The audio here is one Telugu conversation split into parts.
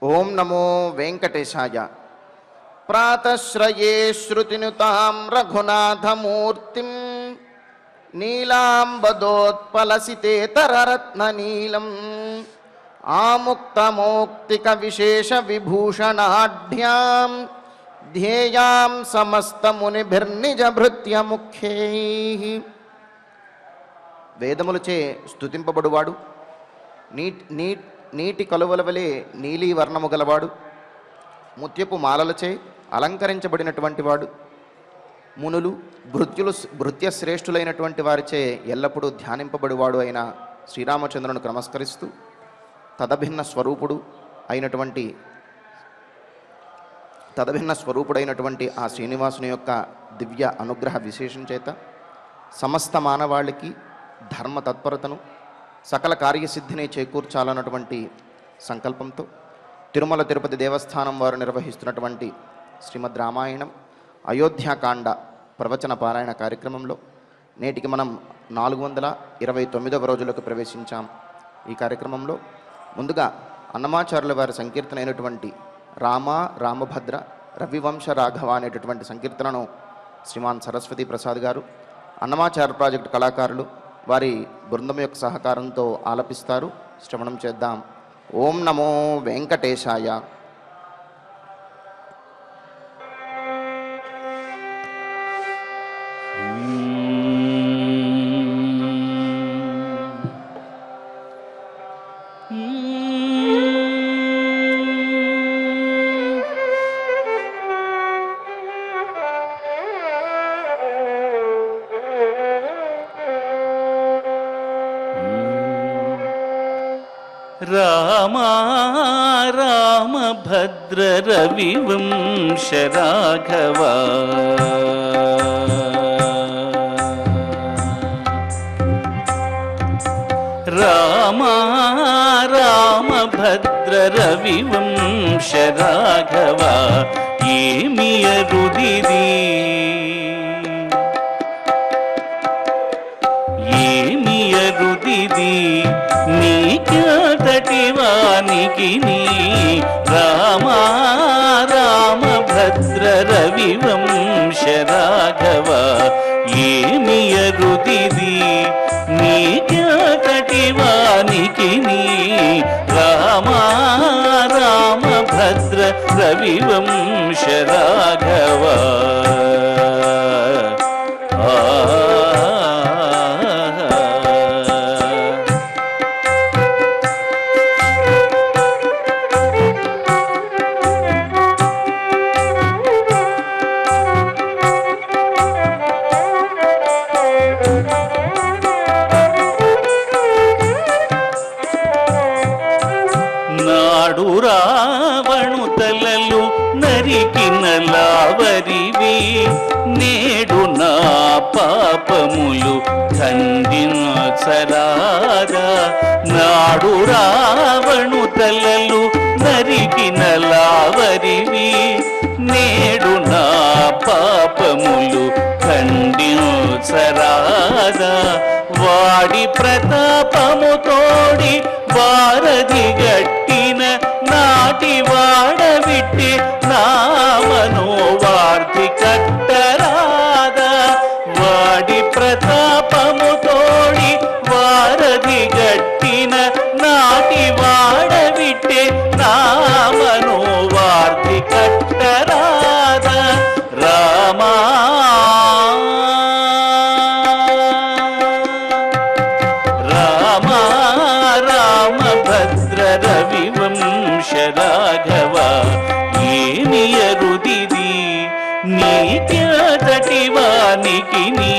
ఓం నమో వెంకటేశాయ. ప్రాతశ్రయే శ్రుతినుతాం రఘునాథమూర్తిం నీలాంబదోత్పలసితేతరరత్ననీలం ఆముక్తమౌక్తిక విశేష విభూషణాఢ్యాం ధ్యేయాం సమస్తమునిభిర్నిజ భృత్య ముఖ్యైః. వేదములచే స్తుతింపబడువాడు, నీటి కలువల వలె నీలి వర్ణము గలవాడు, ముత్యపు మాలలచే అలంకరించబడినటువంటి వాడు, మునులు భృత్యశ్రేష్ఠులైనటువంటి వారిచే ఎల్లప్పుడూ ధ్యానింపబడివాడు అయిన శ్రీరామచంద్రునికి నమస్కరిస్తూ తదభిన్న స్వరూపుడైనటువంటి ఆ శ్రీనివాసుని యొక్క దివ్య అనుగ్రహ విశేషం చేత సమస్త మానవాళికి ధర్మ తత్పరతను సకల కార్యసిద్ధిని చేకూర్చాలన్నటువంటి సంకల్పంతో తిరుమల తిరుపతి దేవస్థానం వారు నిర్వహిస్తున్నటువంటి శ్రీమద్ రామాయణం అయోధ్యాకాండ ప్రవచన పారాయణ కార్యక్రమంలో నేటికి మనం 429వ రోజులకు ప్రవేశించాం. ఈ కార్యక్రమంలో ముందుగా అన్నమాచార్యుల వారి సంకీర్తన అయినటువంటి రామ రామభద్ర రవివంశ రాఘవ అనేటటువంటి సంకీర్తనను శ్రీమాన్ సరస్వతి ప్రసాద్ గారు, అన్నమాచార్య ప్రాజెక్టు కళాకారులు వారి బృందం యొక్క సహకారంతో ఆలపిస్తారు. శ్రవణం చేద్దాం. ఓం నమో వెంకటేశాయ. రామ రామభద్ర రవివంశ రాఘవ రామ రామభద్ర రవివంశ రాఘవ ఏమి అరుదిరి ఏమి అరుదిరి నీకటటివానికి నీ రామ రామభద్ర రవివంశ రాఘవ ఏమి అరుదిరి నీకటటివానికి నీ రామ రామభద్ర రవివంశ రాఘవ రావణు తలలు నరికిన లావరివి నేడు నా పాపములు ఖండించరాదా. నాడు రావణు తలలు నరికిన లావరివి నేడు నా పాపములు ఖండించరాదా. వాడి ప్రతాపము తోడి వారధి గట్టిన నాటి వాడవిట్టి నా మనోవార్ధి కట్టరాదా. వాడి ప్రతాపము తోడి వారధి గట్టిన నాటి వాడవిట్టి నా మనోవార్ధి కట్టరాదా. రామా రవివంశ రాఘవ ఏమి అరుదిరి నీకటటివానికి నీ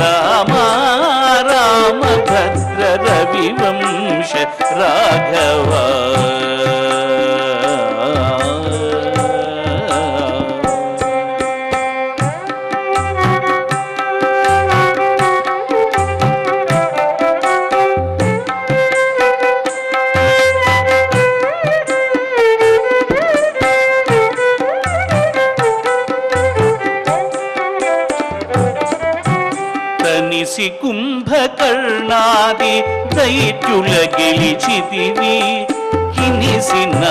రామ రామభద్ర రవివంశ రాఘవ. కుంభకర్ణాది దైత్యుల గెలిచితివి కినిసిన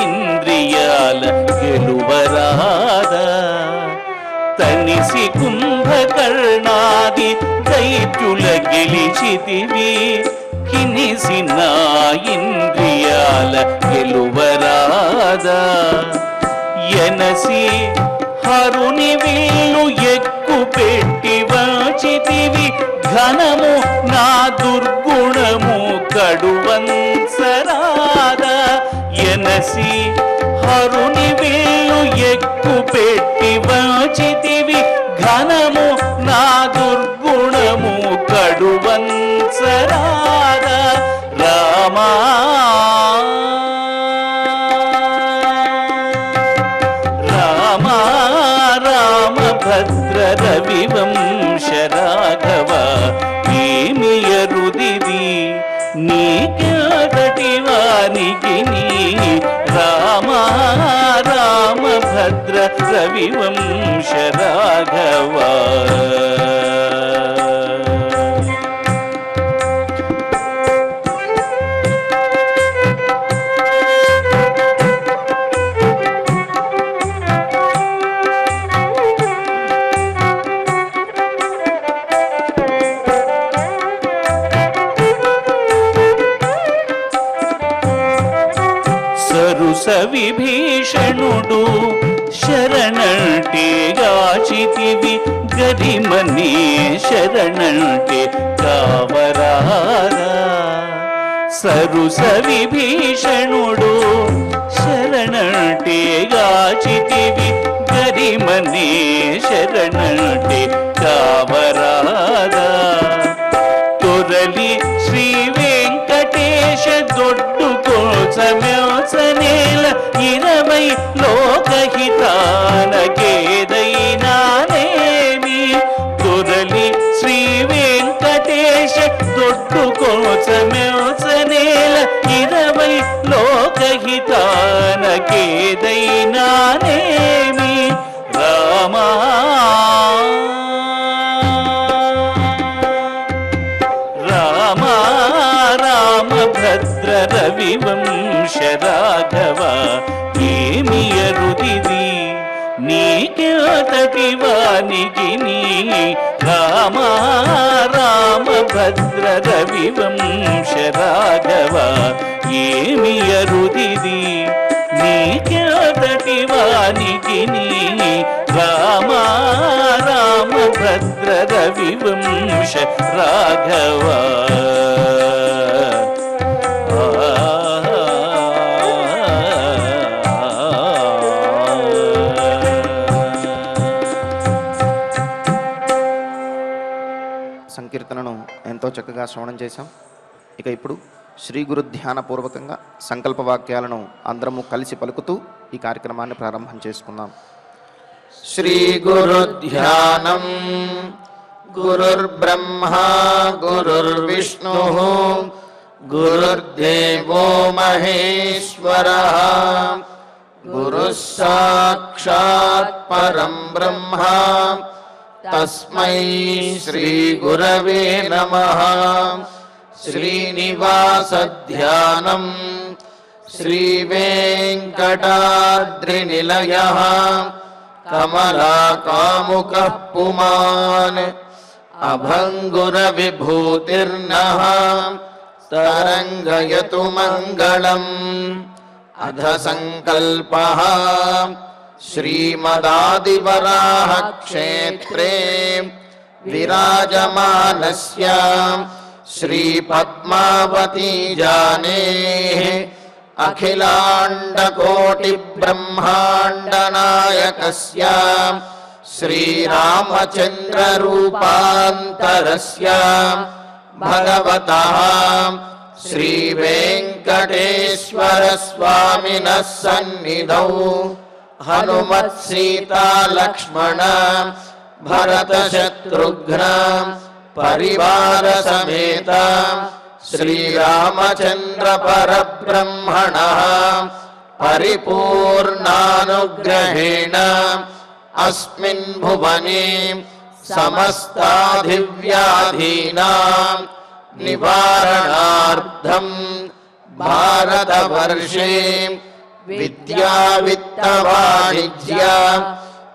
ఇంద్రియాల గెలువరాదా తనిసి కుంభకర్ణాది దైత్యుల గెలిచితివి కినిసిన ఇంద్రియాల గెలువరాదా ఎనసి హరుని విల్లు ఎక్కు పెట్టి వాచితివి ఘనము నా దుర్గుణము కడువంసరాదా ఎనసి హరుని విల్లు ఎక్కు పెట్టి వాచితివి ఘనము నా దుర్గుణము కడువంసరాదా రామా రామా రామభద్ర రవివంశ రాఘవ ఏమి ఎరుదిది నీకెదటి వానికి నీ రామా రామభద్ర రవివంశ రాఘవ సరుస విభీషణుడు శరణంటే గాచితివి గరిమనే శరణంటే కావరాదా సరుస విభీషణుడు శరణంటే గాచితివి గరిమనే శరణంటే కావరాదా తొరలి శ్రీ వెంకటేశ దొడ్డు కోసమేల 20 లోకహితానకేదైనానేమి తొరలి శ్రీ వెంకటేశ దొడ్డు కోసమేల 20 లోకహితానకేదైనానేమి రామా రామా రామభద్ర రవివంశ రాఘవ ఏమి ఎరుదిది నీకెదటి వానికి నీ రామా రామభద్ర రవివంశ రాఘవ ఏమి ఎరుదిది నీకెదటి వానికి నీ రామా రామభద్ర రవివంశ రాఘవ సంకీర్తనను ఎంతో చక్కగా శ్రవణం చేశాం. ఇక ఇప్పుడు శ్రీ గురు ధ్యానపూర్వకంగా సంకల్ప వాక్యాలను అందరము కలిసి పలుకుతూ ఈ కార్యక్రమాన్ని ప్రారంభం చేసుకుందాం. శ్రీ గురు ధ్యానం గురుర్బ్రహ్మా గురుర్విష్ణు గురుర్దేవో మహేశ్వరః గురుః సాక్షాత్ పరం బ్రహ్మ తస్మై శ్రీ గురవే నమః. శ్రీనివాస ధ్యానం శ్రీ వెంకటాద్రినిలయః కమలాకాముకః పుమాన్ అభంగుర విభూతిర్నః తరంగయతు మంగళం. అధ సంకల్పః శ్రీమదాదివరాహ క్షేత్రే విరాజమానస్య శ్రీ పద్మావతీ జానేః అఖిలాండకోటి బ్రహ్మాండ నాయకస్య శ్రీరామచంద్ర రూపాంతరస్య భగవతః శ్రీ వెంకటేశ్వర స్వామినః సన్నిధౌ హనుమత్ సీతా లక్ష్మణ భరత శత్రుఘ్న పరివార సమేత శ్రీరామచంద్ర పరబ్రహ్మణః పరిపూర్ణానుగ్రహేణ అస్మిన్ భువనే సమస్తాధివ్యాధీనాం నివారణార్థం भारतवर्षे विद्या वित्त वाणिज्य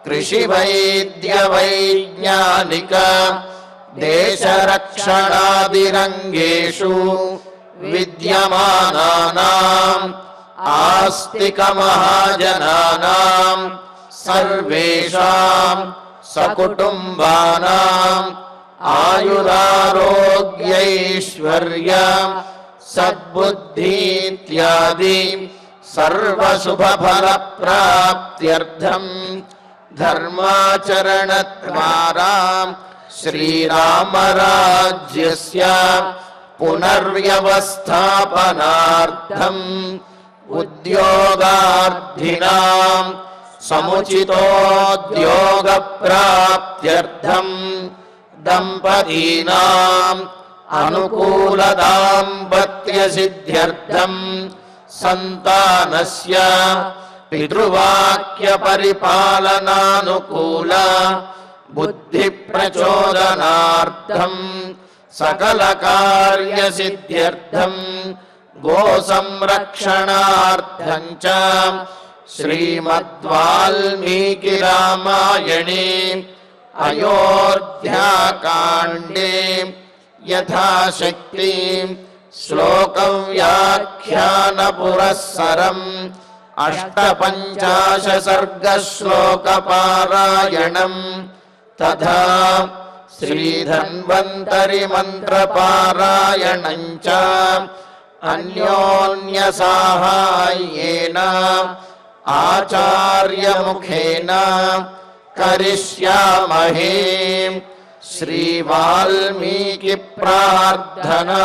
कृषि वैद्य वैज्ञानिक देशरक्षणादिरङ्गेषु विद्यमानानाम् आस्तिक महाजनानां सर्वेषां सकुटुम्बानाम् आयुरारोग्यैश्वर्य सद्बुद्धीत्यादि सर्वशुभफलप्राप्त्यर्थं धर्माचरणद्वारा श्रीरामराज्यस्य पुनर्व्यवस्थापनार्थम् उद्योगार्थिनां समुचितोद्योगप्राप्त्यर्थं दम्पतीनाम् अनुकूलदाम्पत्यसिद्ध्यर्थं सन्तानस्य पितृवाक्यपरिपालनानुकूल बुद्धिप्रचोदनार्थं सकलकार्यसिद्ध्यर्थं गोसंरक्षणार्थं च श्रीमद्वाल्मीकिरामायणे अयोध्याकाण्डे यथाशक्ति श्लोकव्याख्यानपुरस्सरम् 850 सर्गश्लोकपारायणम् तथा श्रीधन्वन्तरि मन्त्रपारायणम् च अन्योन्यसाहाय्येन आचार्यमुखेन करिष्यामहे। श्रीवाल्मीकि प्रार्थना।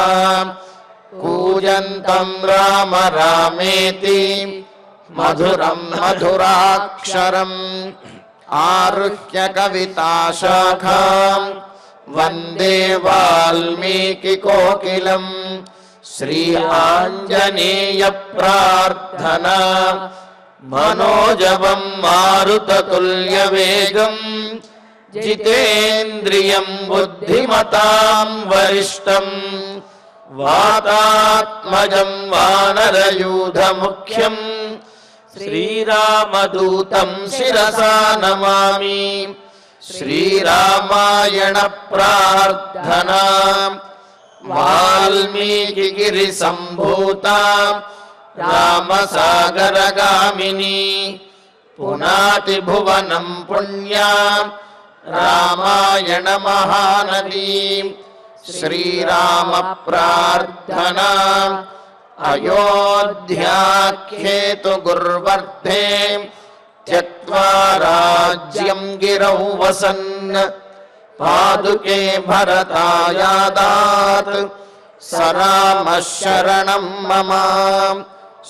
कूजन्तं राम रामेति मधुरं मधुराक्षरम् आरुह्य कविताशाखां वन्दे वाल्मीकि कोकिलम्। श्री आञ्जनेय प्रार्थना। मनोजवं मारुततुल्यवेगं जितेन्द्रियं बुद्धिमतां वरिष्ठं वातात्मजं वानरयूथमुख्यं श्रीरामदूतं शिरसा नमामि। श्रीरामायण प्रार्थना। वाल्मीकिगिरिसम्भूता रामसागरगामिनी पुनाति भुवनं पुण्या रामायण महानदी। श्रीराम प्रार्थना। अयोध्याख्येतु गुर्वर्धे त्यक्त्वा राज्यं गिरौ वसन् पादुके भरतायादात् स रामः शरणं मम।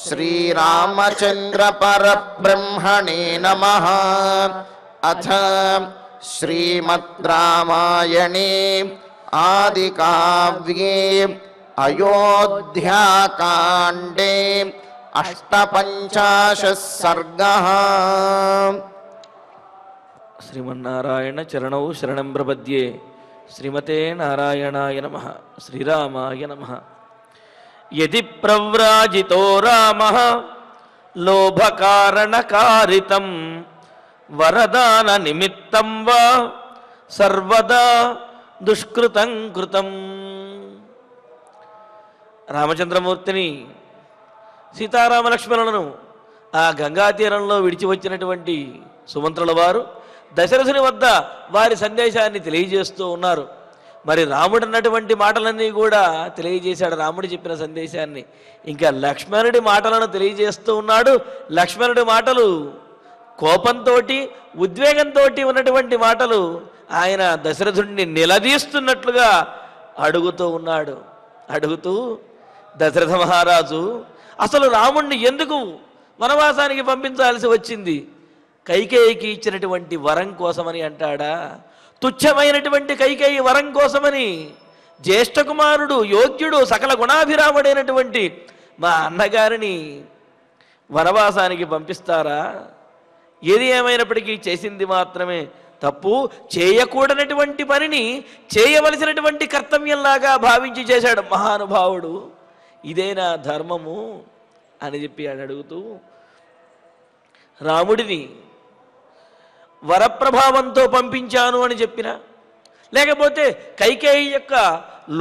श्रीरामचन्द्र परब्रह्मणे नमः। अथ श्रीमद् रामायणे आदिकाव्ये अयोध्याकाण्डे 850 सर्गः। శ్రీమన్నారాయణ చరణౌ శరణం ప్రపద్యే. శ్రీమతే నారాయణాయ నమః. శ్రీరామాయ నమః. యది ప్రవ్రాజితో రామః లోభకారణకారితం వరదాన నిమిత్తం వా సర్వదా దుష్కృతం కృతం. రామచంద్రమూర్తిని సీతారామ లక్ష్మణులను ఆ గంగా తీరంలో విడిచి వచ్చినటువంటి సుమంత్రుల వారు దశరథుని వద్ద వారి సందేశాన్ని తెలియజేస్తూ ఉన్నారు. మరి రాముడు అన్నటువంటి మాటలన్నీ కూడా తెలియజేశాడు, రాముడు చెప్పిన సందేశాన్ని. ఇంకా లక్ష్మణుడి మాటలను తెలియజేస్తూ ఉన్నాడు. లక్ష్మణుడి మాటలు కోపంతో ఉద్వేగంతో ఉన్నటువంటి మాటలు. ఆయన దశరథుడిని నిలదీస్తున్నట్లుగా అడుగుతూ ఉన్నాడు. అడుగుతూ, దశరథ మహారాజు అసలు రాముణ్ణి ఎందుకు వనవాసానికి పంపించాల్సి వచ్చింది? కైకేయికి ఇచ్చినటువంటి వరం కోసమని అంటాడా? తుచ్చమైనటువంటి కైకేయి వరం కోసమని జ్యేష్ఠ కుమారుడు, యోగ్యుడు, సకల గుణాభిరాముడైనటువంటి మా అన్నగారిని వనవాసానికి పంపిస్తారా? ఏది ఏమైనప్పటికీ చేసింది మాత్రమే తప్పు. చేయకూడనటువంటి పనిని చేయవలసినటువంటి కర్తవ్యంలాగా భావించి చేశాడు మహానుభావుడు. ఇదేనా ధర్మము అని చెప్పి అని అడుగుతూ రాముడిని వరప్రభావంతో పంపించాను అని చెప్పిన, లేకపోతే కైకేయి యొక్క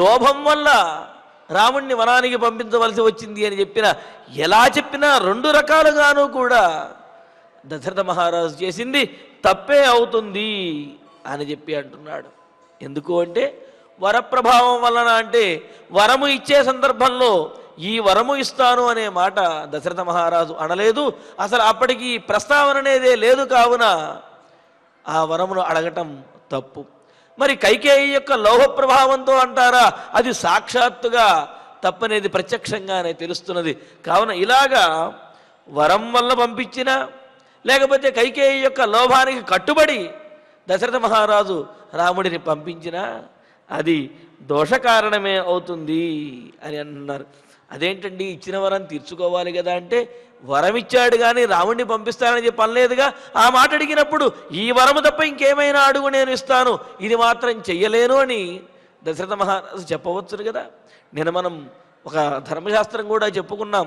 లోభం వల్ల రాముణ్ణి వనానికి పంపించవలసి వచ్చింది అని చెప్పిన, ఎలా చెప్పినా రెండు రకాలుగాను కూడా దశరథ మహారాజు చేసింది తప్పే అవుతుంది అని చెప్పి అంటున్నాడు. ఎందుకు అంటే వరప్రభావం వలన అంటే వరము ఇచ్చే సందర్భంలో ఈ వరము ఇస్తాను అనే మాట దశరథ మహారాజు అనలేదు. అసలు అప్పటికి ప్రస్తావన అనేదే లేదు. కావున ఆ వరమును అడగటం తప్పు. మరి కైకేయి యొక్క లోభ ప్రభావంతో అంటారా? అది సాక్షాత్తుగా తప్పనేది ప్రత్యక్షంగానే తెలుస్తున్నది. కావున ఇలాగా వరం వల్ల పంపించిన, లేకపోతే కైకేయి యొక్క లోభానికి కట్టుబడి దశరథ మహారాజు రాముడిని పంపించిన అది దోషకారణమే అవుతుంది అని అంటున్నారు. అదేంటండి, ఇచ్చిన వరం తీర్చుకోవాలి కదా అంటే, వరం ఇచ్చాడు కానీ రాముడిని పంపిస్తానని చెప్పి అనలేదుగా. ఆ మాట అడిగినప్పుడు ఈ వరము తప్ప ఇంకేమైనా అడుగు నేను ఇస్తాను, ఇది మాత్రం చెయ్యలేను అని దశరథ మహారాజు చెప్పవచ్చును కదా. నేను మనం ఒక ధర్మశాస్త్రం కూడా చెప్పుకున్నాం.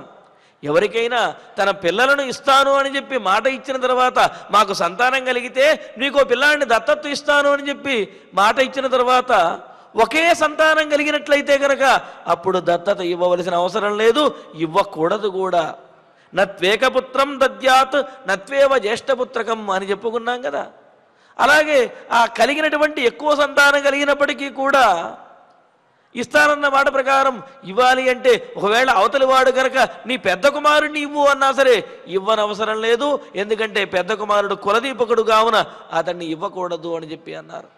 ఎవరికైనా తన పిల్లలను ఇస్తాను అని చెప్పి మాట ఇచ్చిన తర్వాత మాకు సంతానం కలిగితే నీకో పిల్లాడిని దత్తత్తు ఇస్తాను అని చెప్పి మాట ఇచ్చిన తర్వాత ఒకే సంతానం కలిగినట్లయితే కనుక అప్పుడు దత్తత ఇవ్వవలసిన అవసరం లేదు, ఇవ్వకూడదు కూడా. నత్వేకపుత్రం దద్యాత్ నత్వేవ జ్యేష్ఠపుత్రకం అని చెప్పుకున్నాం కదా. అలాగే ఆ కలిగినటువంటి ఎక్కువ సంతానం కలిగినప్పటికీ కూడా ఇస్తానన్న మాట ప్రకారం ఇవ్వాలి అంటే, ఒకవేళ అవతలి వాడు కనుక నీ పెద్ద కుమారుడిని ఇవ్వు అన్నా సరే ఇవ్వనవసరం లేదు, ఎందుకంటే పెద్ద కుమారుడు కులదీపకుడు కావున అతన్ని ఇవ్వకూడదు అని చెప్పి అన్నారు.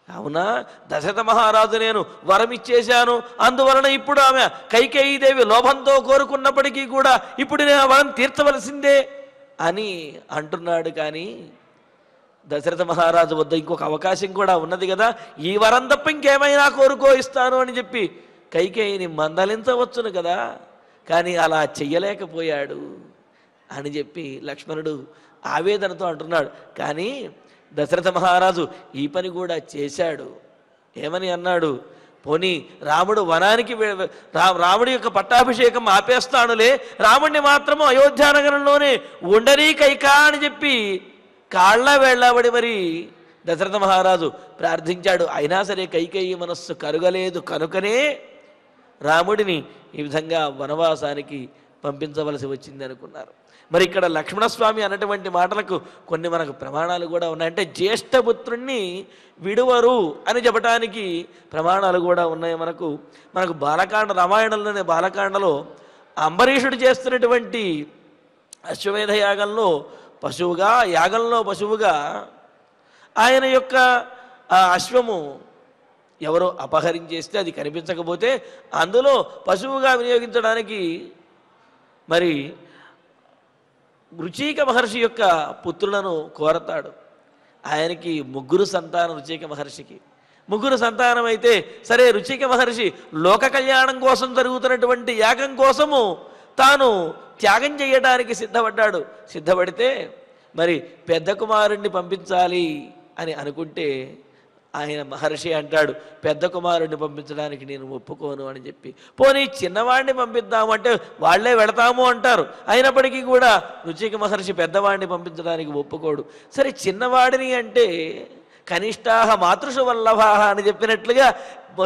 కావున దశరథ మహారాజు నేను వరం ఇచ్చేశాను, అందువలన ఇప్పుడు ఆమె కైకేయీదేవి లోభంతో కోరుకున్నప్పటికీ కూడా ఇప్పుడు నేను ఆ వరం తీర్చవలసిందే అని అంటున్నాడు. కానీ దశరథ మహారాజు వద్ద ఇంకొక అవకాశం కూడా ఉన్నది కదా. ఈ వరం తప్ప ఇంకేమైనా కోరుకో ఇస్తాను అని చెప్పి కైకేయిని మందలించవచ్చును కదా. కానీ అలా చెయ్యలేకపోయాడు అని చెప్పి లక్ష్మణుడు ఆవేదనతో అంటున్నాడు. కానీ దశరథ మహారాజు ఈ పని కూడా చేశాడు. ఏమని అన్నాడు? పోనీ రాముడు వనానికి రాముడి యొక్క పట్టాభిషేకం ఆపేస్తానులే, రాముడిని మాత్రము అయోధ్యానగరంలోనే ఉండని కైకా అని చెప్పి కాళ్ళ వెళ్ళబడి మరి దశరథ మహారాజు ప్రార్థించాడు. అయినా సరే కైకేయి మనస్సు కరుగలేదు కనుకనే రాముడిని ఈ విధంగా వనవాసానికి పంపించవలసి వచ్చింది అనుకున్నారు. మరి ఇక్కడ లక్ష్మణస్వామి అన్నటువంటి మాటలకు కొన్ని మనకు ప్రమాణాలు కూడా ఉన్నాయి. అంటే జ్యేష్ఠపుత్రుణ్ణి విడువరు అని చెప్పడానికి ప్రమాణాలు కూడా ఉన్నాయి. మనకు బాలకాండ, రామాయణంలోనే బాలకాండలో అంబరీషుడు చేస్తున్నటువంటి అశ్వమేధ యాగంలో పశువుగా ఆయన యొక్క ఆ అశ్వము ఎవరో అపహరించేస్తే అది కనిపించకపోతే అందులో పశువుగా వినియోగించడానికి మరి రుచిక మహర్షి యొక్క పుత్రులను కోరతాడు. ఆయనకి 3 సంతానం రుచిక మహర్షికి. 3 సంతానం అయితే సరే, రుచిక మహర్షి లోక కళ్యాణం కోసం జరుగుతున్నటువంటి యాగం కోసము తాను త్యాగం చేయడానికి సిద్ధపడితే మరి పెద్ద కుమారుణ్ణి పంపించాలి అని అనుకుంటే ఆయన మహర్షి అంటాడు, పెద్ద కుమారుడిని పంపించడానికి నేను ఒప్పుకోను అని చెప్పి. పోనీ చిన్నవాడిని పంపిద్దామంటే వాళ్లే వెళతాము అంటారు. అయినప్పటికీ కూడా రుచిక మహర్షి పెద్దవాడిని పంపించడానికి ఒప్పుకోడు. సరే, చిన్నవాడిని అంటే కనిష్టాహ మాతృషు వల్లభాహ అని చెప్పినట్లుగా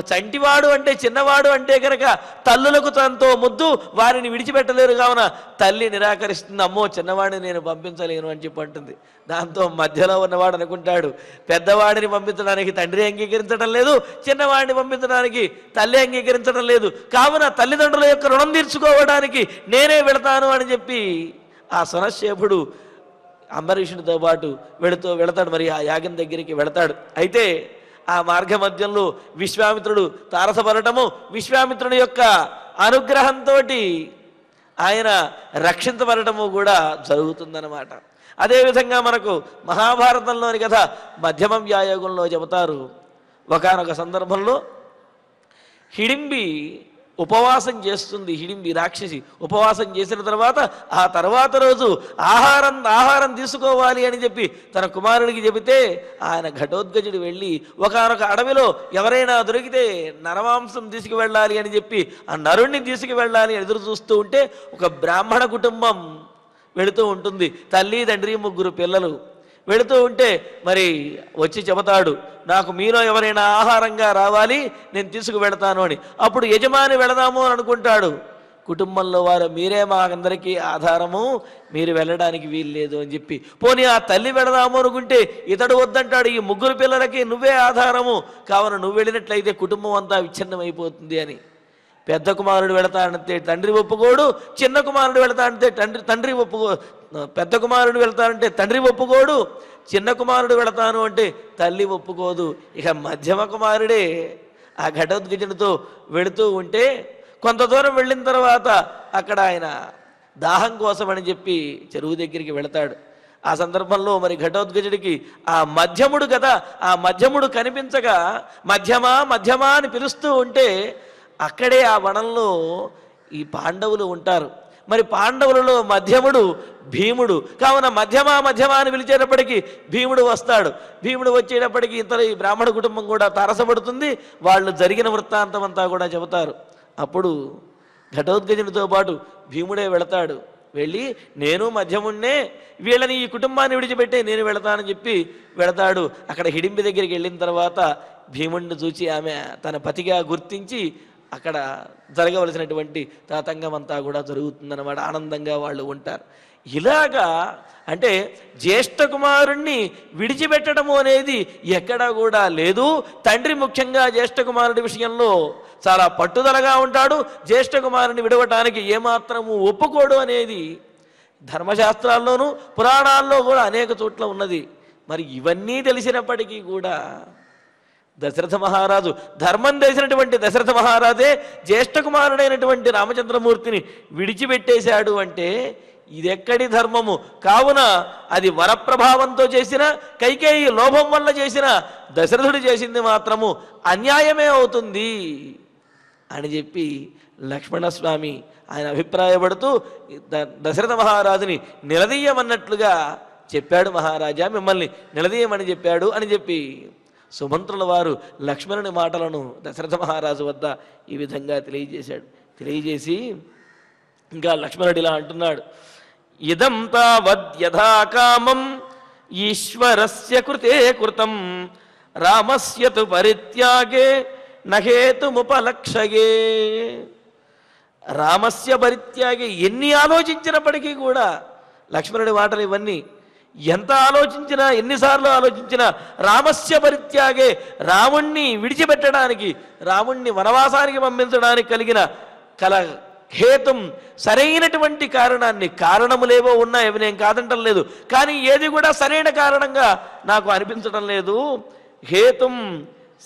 చంటివాడు అంటే చిన్నవాడు అంటే కనుక తల్లులకు తనతో ముద్దు, వారిని విడిచిపెట్టలేరు. కావున తల్లి నిరాకరిస్తుంది, అమ్మో చిన్నవాడిని నేను పంపించలేను అని చెప్పి అంటుంది. దాంతో మధ్యలో ఉన్నవాడు అనుకుంటాడు, పెద్దవాడిని పంపించడానికి తండ్రి అంగీకరించడం లేదు, చిన్నవాడిని పంపించడానికి తల్లి అంగీకరించడం లేదు. కావున తల్లిదండ్రుల యొక్క రుణం తీర్చుకోవడానికి నేనే వెళతాను అని చెప్పి ఆ సునశ్శేపుడు అంబరీషునితో పాటు వెళతాడు. మరి ఆ యాగం దగ్గరికి వెళతాడు. అయితే ఆ మార్గ మధ్యంలో విశ్వామిత్రుడు తారసపడటము, విశ్వామిత్రుని యొక్క అనుగ్రహంతో ఆయన రక్షించబడటము కూడా జరుగుతుందన్నమాట. అదేవిధంగా మనకు మహాభారతంలోని కథ మధ్యమ వ్యాయోగంలో చెబుతారు. ఒకానొక సందర్భంలో హిడింబి ఉపవాసం చేస్తుంది హిడింబి రాక్షసి. ఉపవాసం చేసిన తర్వాత ఆ తర్వాత రోజు ఆహారం తీసుకోవాలి అని చెప్పి తన కుమారుడికి చెబితే ఆయన ఘటోద్గజుడు వెళ్ళి ఒకానొక అడవిలో ఎవరైనా దొరికితే నరమాంసం తీసుకువెళ్ళాలి అని చెప్పి ఆ నరుణ్ణి తీసుకువెళ్ళాలి ఎదురు చూస్తూ ఉంటే ఒక బ్రాహ్మణ కుటుంబం వెళుతూ ఉంటుంది. తల్లి తండ్రి 3 పిల్లలు వెళుతూ ఉంటే మరి వచ్చి చెబుతాడు, నాకు మీలో ఎవరైనా ఆహారంగా రావాలి, నేను తీసుకువెళతాను అని. అప్పుడు యజమాని వెళదాము అని అనుకుంటాడు. కుటుంబంలో వారు మీరే మాకందరికీ ఆధారము, మీరు వెళ్ళడానికి వీలు లేదు అని చెప్పి, పోనీ ఆ తల్లి వెళదాము అనుకుంటే ఇతడు వద్దంటాడు, ఈ 3 పిల్లలకి నువ్వే ఆధారము, కావున నువ్వు వెళ్ళినట్లయితే కుటుంబం అంతా విచ్ఛిన్నమైపోతుంది అని. పెద్ద కుమారుడు వెళతానంటే తండ్రి ఒప్పుకోడు, చిన్న కుమారుడు వెళతానంటే తండ్రి పెద్ద కుమారుడు వెళతానంటే తండ్రి ఒప్పుకోడు, చిన్న కుమారుడు వెళతాను అంటే తల్లి ఒప్పుకోదు. ఇక మధ్యమ కుమారుడే ఆ ఘటోద్గజునితో వెళుతూ ఉంటే కొంత దూరం వెళ్ళిన తర్వాత అక్కడ ఆయన దాహం కోసం అని చెప్పి చెరువు దగ్గరికి వెళతాడు. ఆ సందర్భంలో మరి ఘటోద్గజుడికి ఆ మధ్యముడు కదా, ఆ మధ్యముడు కనిపించగా మధ్యమా మధ్యమా అని పిలుస్తూ ఉంటే అక్కడే ఆ వనంలో ఈ పాండవులు ఉంటారు. మరి పాండవులలో మధ్యముడు భీముడు, కావున మధ్యమా మధ్యమా అని పిలిచేటప్పటికీ భీముడు వస్తాడు. భీముడు వచ్చేటప్పటికి ఈ బ్రాహ్మణ కుటుంబం కూడా తారసపడుతుంది. వాళ్ళు జరిగిన వృత్తాంతం అంతా కూడా చెబుతారు. అప్పుడు ఘటోద్గజునితో పాటు భీముడే వెళతాడు. వెళ్ళి నేను మధ్యమున్నే, వీళ్ళని ఈ కుటుంబాన్ని విడిచిపెట్టే నేను వెళతానని చెప్పి వెళతాడు. అక్కడ హిడింబి దగ్గరికి వెళ్ళిన తర్వాత భీముడిని చూచి ఆమె తన పతిగా గుర్తించి అక్కడ జరగవలసినటువంటి తతంగం అంతా కూడా జరుగుతుందన్నమాట. ఆనందంగా వాళ్ళు ఉంటారు. ఇలాగా అంటే జ్యేష్ఠ కుమారుణ్ణి విడిచిపెట్టడము అనేది ఎక్కడా కూడా లేదు. తండ్రి ముఖ్యంగా జ్యేష్ఠ కుమారుడి విషయంలో చాలా పట్టుదలగా ఉంటాడు. జ్యేష్ఠ కుమారుని విడవటానికి ఏమాత్రము ఒప్పుకోడు అనేది ధర్మశాస్త్రాల్లోనూ పురాణాల్లో కూడా అనేక చోట్ల ఉన్నది. మరి ఇవన్నీ తెలిసినప్పటికీ కూడా దశరథ మహారాజు, ధర్మం తెలిసినటువంటి దశరథ మహారాజే జ్యేష్ఠ కుమారుడైనటువంటి రామచంద్రమూర్తిని విడిచిపెట్టేశాడు అంటే ఇదెక్కడి ధర్మము? కావున అది వరప్రభావంతో చేసిన, కైకేయి లోభం వల్ల చేసిన, దశరథుడు చేసింది మాత్రము అన్యాయమే అవుతుంది అని చెప్పి లక్ష్మణస్వామి ఆయన అభిప్రాయపడుతూ దశరథ మహారాజుని నిలదీయమన్నట్లుగా చెప్పాడు. మహారాజా మిమ్మల్ని నిలదీయమని చెప్పాడు అని చెప్పి సుమంత్రుల వారు లక్ష్మణుని మాటలను దశరథ మహారాజు వద్ద ఈ విధంగా తెలియజేశాడు. తెలియజేసి ఇంకా లక్ష్మణుడు ఇలా అంటున్నాడు, ఇదం తావద్యథా కామం ఈశ్వరస్య కృతే కృతం రామస్య తు పరిత్యాగే నహేతుముపలక్షయే. రామస్య పరిత్యాగే ఎన్ని ఆలోచించినప్పటికీ కూడా లక్ష్మణుడి మాటలు ఇవన్నీ ఎంత ఆలోచించినా, ఎన్నిసార్లు ఆలోచించినా రామస్య పరిత్యాగే, రాముణ్ణి విడిచిపెట్టడానికి, రాముణ్ణి వనవాసానికి పంపించడానికి కలిగిన హేతుం సరైనటువంటి కారణాన్ని, కారణములేవో ఉన్నాయి అవి నేను కాదంటం లేదు, కానీ ఏది కూడా సరైన కారణంగా నాకు అనిపించడం లేదు. హేతుం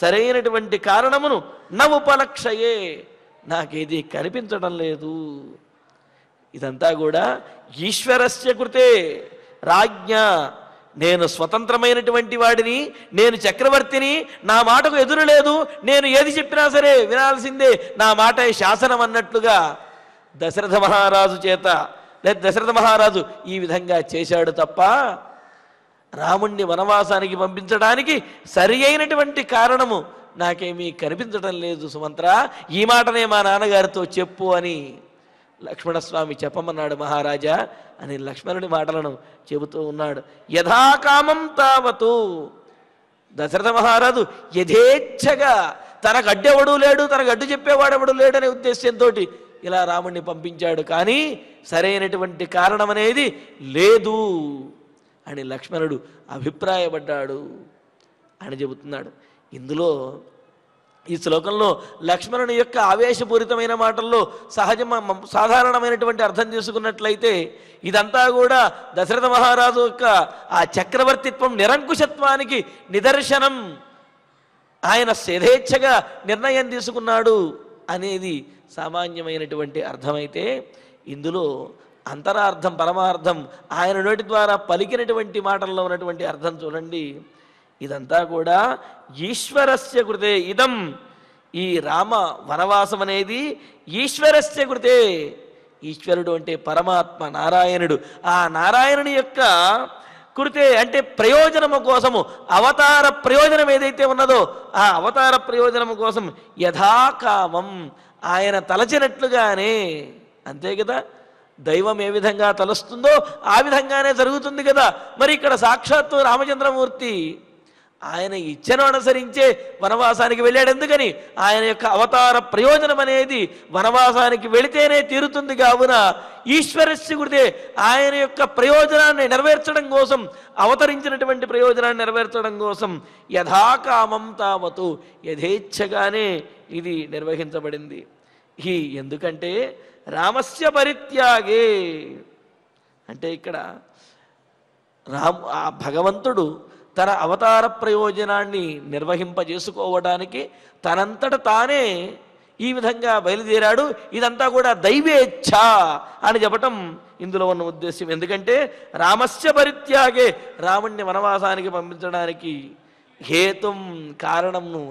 సరైనటువంటి కారణమును నవుపలక్షయే, నాకేది కనిపించడం లేదు. ఇదంతా కూడా ఈశ్వరస్య కృతే, రాజ్ఞ, నేను స్వతంత్రమైనటువంటి వాడిని, నేను చక్రవర్తిని, నా మాటకు ఎదురు లేదు, నేను ఏది చెప్పినా సరే వినాల్సిందే, నా మాట శాసనం అన్నట్లుగా దశరథ మహారాజు చేత లేదా దశరథ మహారాజు ఈ విధంగా చేశాడు తప్ప రాముణ్ణి వనవాసానికి పంపించడానికి సరి అయినటువంటి కారణము నాకేమీ కనిపించడం లేదు సుమంత్ర, ఈ మాటనే మా నాన్నగారితో చెప్పు అని లక్ష్మణస్వామి చెప్పమన్నాడు మహారాజా అని లక్ష్మణుడి మాటలను చెబుతూ ఉన్నాడు. యథాకామం తావతు, దశరథ మహారాజు యథేచ్ఛగా తనకు అడ్డెవడూ లేడు, తనకు అడ్డు చెప్పేవాడెవడు లేడు అనే ఉద్దేశంతో ఇలా రాముణ్ణి పంపించాడు, కానీ సరైనటువంటి కారణం అనేది లేదు అని లక్ష్మణుడు అభిప్రాయపడ్డాడు అని చెబుతున్నాడు. ఇందులో ఈ శ్లోకంలో లక్ష్మణుని యొక్క ఆవేశపూరితమైన మాటల్లో సాధారణమైనటువంటి అర్థం చేసుకున్నట్లయితే ఇదంతా కూడా దశరథ మహారాజు యొక్క ఆ చక్రవర్తిత్వం నిరంకుశత్వానికి నిదర్శనం, ఆయన యథేచ్ఛగా నిర్ణయం తీసుకున్నాడు అనేది సామాన్యమైనటువంటి అర్థమైతే, ఇందులో అంతరార్థం పరమార్థం ఆయన నోటి ద్వారా పలికినటువంటి మాటల్లో ఉన్నటువంటి అర్థం చూడండి. ఇదంతా కూడా ఈశ్వరస్య కృతే, ఇదం ఈ రామ వనవాసం అనేది ఈశ్వరస్య కృతే. ఈశ్వరుడు అంటే పరమాత్మ నారాయణుడు. ఆ నారాయణుని యొక్క కృతే అంటే ప్రయోజనము కోసము, అవతార ప్రయోజనం ఏదైతే ఉన్నదో ఆ అవతార ప్రయోజనము కోసం యథాకామం ఆయన తలచినట్లుగానే. అంతే కదా, దైవం ఏ విధంగా తలుస్తుందో ఆ విధంగానే జరుగుతుంది కదా. మరి ఇక్కడ సాక్షాత్తు రామచంద్రమూర్తి ఆయన ఇచ్ఛను అనుసరించే వనవాసానికి వెళ్ళాడు. ఎందుకని? ఆయన యొక్క అవతార ప్రయోజనం అనేది వనవాసానికి వెళితేనే తీరుతుంది. కావున ఈశ్వరస్య కృతే ఆయన యొక్క ప్రయోజనాన్ని నెరవేర్చడం కోసం, అవతరించినటువంటి ప్రయోజనాన్ని నెరవేర్చడం కోసం యథాకామం తావతు యథేచ్ఛగానే ఇది నిర్వహించబడింది. ఈ ఎందుకంటే రామస్య పరిత్యాగే అంటే ఇక్కడ ఆ భగవంతుడు తన అవతార ప్రయోజనాన్ని నిర్వహింపజేసుకోవడానికి తనంతట తానే ఈ విధంగా బయలుదేరాడు. ఇదంతా కూడా దైవేచ్ఛ అని చెప్పటం ఇందులో ఉన్న ఉద్దేశం. ఎందుకంటే రామస్య పరిత్యాగే రాముణ్ణి వనవాసానికి పంపించడానికి హేతుం కారణంను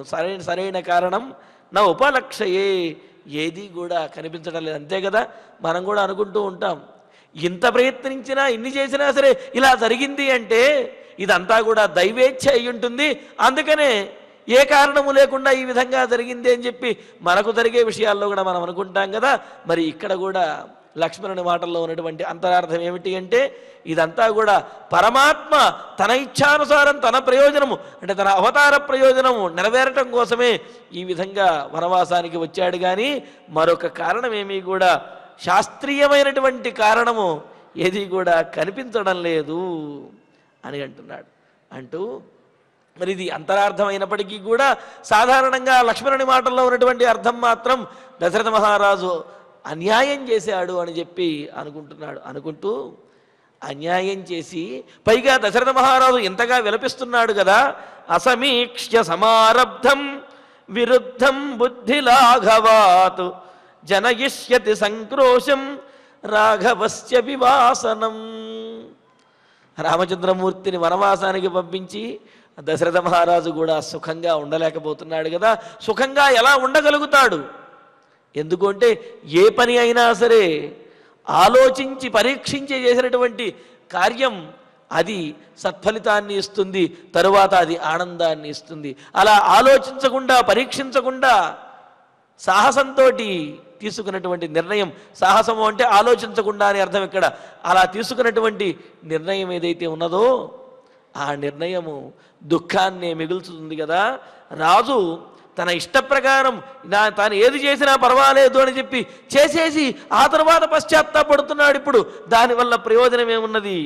సరైన కారణం నా ఉపలక్షయే ఏది కూడా కనిపించడం లేదు. అంతే కదా, మనం కూడా అనుకుంటూ ఉంటాం, ఇంత ప్రయత్నించినా ఇన్ని చేసినా సరే ఇలా జరిగింది అంటే ఇదంతా కూడా దైవేచ్ఛ అయి ఉంటుంది. అందుకనే ఏ కారణము లేకుండా ఈ విధంగా జరిగింది అని చెప్పి మనకు జరిగే విషయాల్లో కూడా మనం అనుకుంటాం కదా. మరి ఇక్కడ కూడా లక్ష్మణుని మాటల్లో ఉన్నటువంటి అంతరార్థం ఏమిటి అంటే ఇదంతా కూడా పరమాత్మ తన ఇచ్ఛానుసారం తన ప్రయోజనము అంటే తన అవతార ప్రయోజనము నెరవేరటం కోసమే ఈ విధంగా వనవాసానికి వచ్చాడు. కానీ మరొక కారణం ఏమీ కూడా శాస్త్రీయమైనటువంటి కారణము ఏది కూడా కనిపించడం లేదు అని అంటున్నాడు. అంటూ మరి ఇది అంతరార్థమైనప్పటికీ కూడా సాధారణంగా లక్ష్మణుని మాటల్లో ఉన్నటువంటి అర్థం మాత్రం దశరథ మహారాజు అన్యాయం చేశాడు అని చెప్పి అనుకుంటున్నాడు. అనుకుంటూ అన్యాయం చేసి పైగా దశరథ మహారాజు ఇంతగా విలపిస్తున్నాడు కదా, అసమీక్ష్య సమారబ్ధం విరుద్ధం బుద్ధిలాఘవాత్ జనయిష్యతి సంక్రోశం రాఘవస్య వివాసనం. రామచంద్రమూర్తిని వనవాసానికి పంపించి దశరథ మహారాజు కూడా సుఖంగా ఉండలేకపోతున్నాడు కదా. సుఖంగా ఎలా ఉండగలుగుతాడు? ఎందుకంటే ఏ పని అయినా సరే ఆలోచించి పరీక్షించి చేసినటువంటి కార్యం అది సత్ఫలితాన్ని ఇస్తుంది, తరువాత అది ఆనందాన్ని ఇస్తుంది. అలా ఆలోచించకుండా పరీక్షించకుండా సాహసంతో తీసుకున్నటువంటి నిర్ణయం, సాహసము అంటే ఆలోచించకుండా అని అర్థం ఇక్కడ, అలా తీసుకున్నటువంటి నిర్ణయం ఏదైతే ఉన్నదో ఆ నిర్ణయము దుఃఖాన్నే మిగుల్చుతుంది కదా. రాజు తన ఇష్ట ప్రకారం తాను ఏది చేసినా పర్వాలేదు అని చెప్పి చేసేసి ఆ తర్వాత పశ్చాత్తాపడుతున్నాడు. ఇప్పుడు దానివల్ల ప్రయోజనం ఏమున్నది?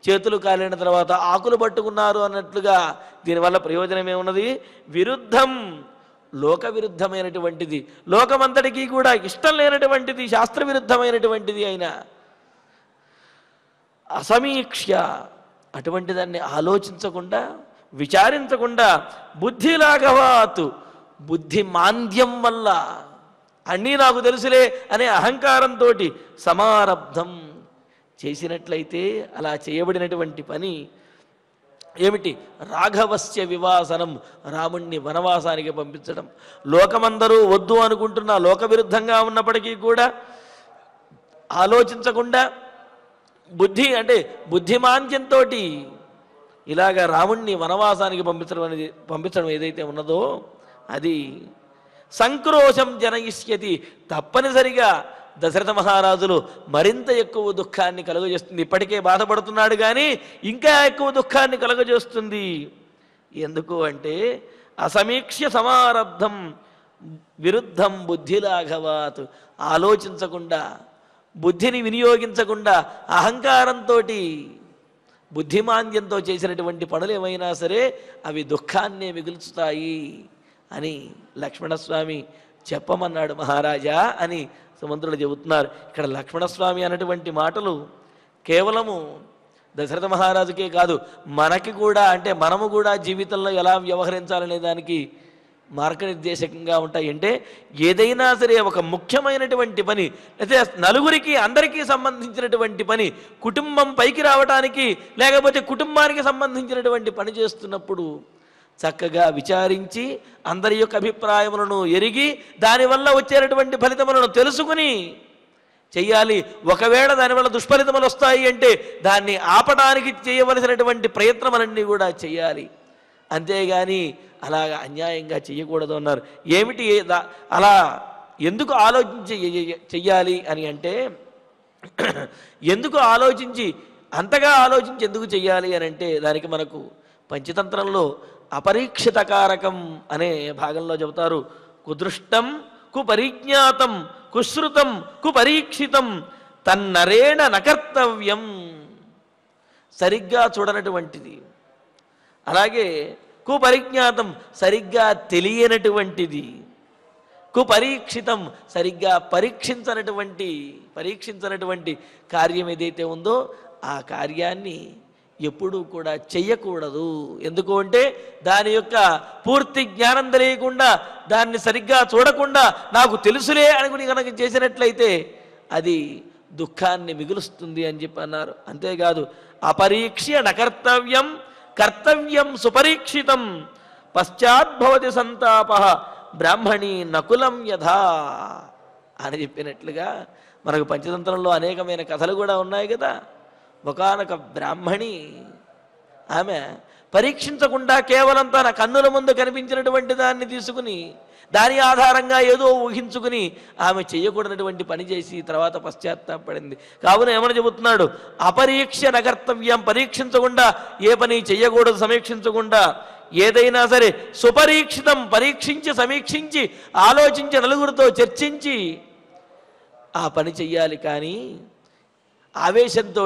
చేతులు కాలిన తర్వాత ఆకులు పట్టుకున్నారు అన్నట్లుగా దీనివల్ల ప్రయోజనం ఏమున్నది? విరుద్ధం, లోక విరుద్ధమైనటువంటిది, లోకమంతటికీ కూడా ఇష్టం లేనటువంటిది, శాస్త్ర విరుద్ధమైనటువంటిది అయిన అసమీక్ష్య అటువంటి దాన్ని ఆలోచించకుండా విచారించకుండా బుద్ధిలాఘవాత్ బుద్ధి మాంద్యం వల్ల అన్నీ నాకు తెలుసులే అనే అహంకారంతో సమారబ్ధం చేసినట్లయితే అలా చేయబడినటువంటి పని ఏమిటి? రాఘవస్య వివాసనం, రాముణ్ణి వనవాసానికి పంపించడం. లోకమందరూ వద్దు అనుకుంటున్న లోక విరుద్ధంగా ఉన్నప్పటికీ కూడా ఆలోచించకుండా బుద్ధిమాంద్యంతో ఇలాగ రాముణ్ణి వనవాసానికి పంపించడం ఏదైతే ఉన్నదో అది సంక్రోశం జనయిష్యతి, తప్పనిసరిగా దశరథ మహారాజులు మరింత ఎక్కువ దుఃఖాన్ని కలుగజేస్తుంది. ఇప్పటికే బాధపడుతున్నాడు కానీ ఇంకా ఎక్కువ దుఃఖాన్ని కలుగజేస్తుంది. ఎందుకు అంటే అసమీక్ష్య సమారబ్ధం విరుద్ధం బుద్ధిలాఘవాత్, ఆలోచించకుండా బుద్ధిని వినియోగించకుండా అహంకారంతో బుద్ధిమాంద్యంతో చేసినటువంటి పనులు ఏమైనా సరే అవి దుఃఖాన్నే మిగుల్చుతాయి అని లక్ష్మణస్వామి చెప్పమన్నాడు మహారాజా అని సుమంత్రుడు చెబుతున్నారు. ఇక్కడ లక్ష్మణస్వామి అన్నటువంటి మాటలు కేవలము దశరథ మహారాజుకే కాదు, మనకి కూడా, అంటే మనము కూడా జీవితంలో ఎలా వ్యవహరించాలనే దానికి మార్గనిర్దేశకంగా ఉంటాయి. అంటే ఏదైనా సరే ఒక ముఖ్యమైనటువంటి పని, అయితే నలుగురికి అందరికీ సంబంధించినటువంటి పని, కుటుంబం పైకి రావడానికి లేకపోతే కుటుంబానికి సంబంధించినటువంటి పని చేస్తున్నప్పుడు చక్కగా విచారించి అందరి యొక్క అభిప్రాయములను ఎరిగి దానివల్ల వచ్చేటటువంటి ఫలితములను తెలుసుకుని చెయ్యాలి. ఒకవేళ దానివల్ల దుష్ఫలితములు వస్తాయి అంటే దాన్ని ఆపడానికి చేయవలసినటువంటి ప్రయత్నములన్నీ కూడా చేయాలి. అంతేగాని అలాగా అన్యాయంగా చెయ్యకూడదు అన్నారు. ఏమిటి అలా ఎందుకు ఆలోచించి చెయ్యాలి అని అంటే, ఎందుకు ఆలోచించి అంతగా ఆలోచించి ఎందుకు చెయ్యాలి అని అంటే దానికి మనకు పంచతంత్రంలో అపరీక్షిత కారకం అనే భాగంలో చెబుతారు. కుదృష్టం కుపరిజ్ఞాతం కుశ్రుతం కుపరీక్షితం తన్నరేణ నకర్తవ్యం. సరిగ్గా చూడనటువంటిది, అలాగే కుపరిజ్ఞాతం సరిగ్గా తెలియనటువంటిది, కుపరీక్షితం సరిగ్గా పరీక్షించనటువంటి కార్యం ఏదైతే ఉందో ఆ కార్యాన్ని ఎప్పుడూ కూడా చెయ్యకూడదు. ఎందుకు అంటే దాని యొక్క పూర్తి జ్ఞానం తెలియకుండా దాన్ని సరిగ్గా చూడకుండా నాకు తెలుసులే అనుకుని కనుక చేసినట్లయితే అది దుఃఖాన్ని మిగులుస్తుంది అని చెప్పి అన్నారు. అంతేకాదు అపరీక్ష్య నకర్తవ్యం కర్తవ్యం సుపరీక్షితం పశ్చాద్భవతి సంతాప బ్రాహ్మణి నకులం యథా అని చెప్పినట్లుగా మనకు పంచతంత్రంలో అనేకమైన కథలు కూడా ఉన్నాయి కదా. ఒకానొక బ్రాహ్మణి ఆమె పరీక్షించకుండా కేవలం తన కన్నుల ముందు కనిపించినటువంటి దాన్ని తీసుకుని దాని ఆధారంగా ఏదో ఊహించుకుని ఆమె చేయకూడనటువంటి పని చేసి తర్వాత పశ్చాత్తాపడింది. కావున ఏమని చెబుతున్నాడు, అపరీక్ష నకర్తవ్యం, పరీక్షించకుండా ఏ పని చెయ్యకూడదు, సమీక్షించకుండా ఏదైనా సరే సుపరీక్షితం, పరీక్షించి సమీక్షించి ఆలోచించి నలుగురితో చర్చించి ఆ పని చెయ్యాలి. కానీ ఆవేశంతో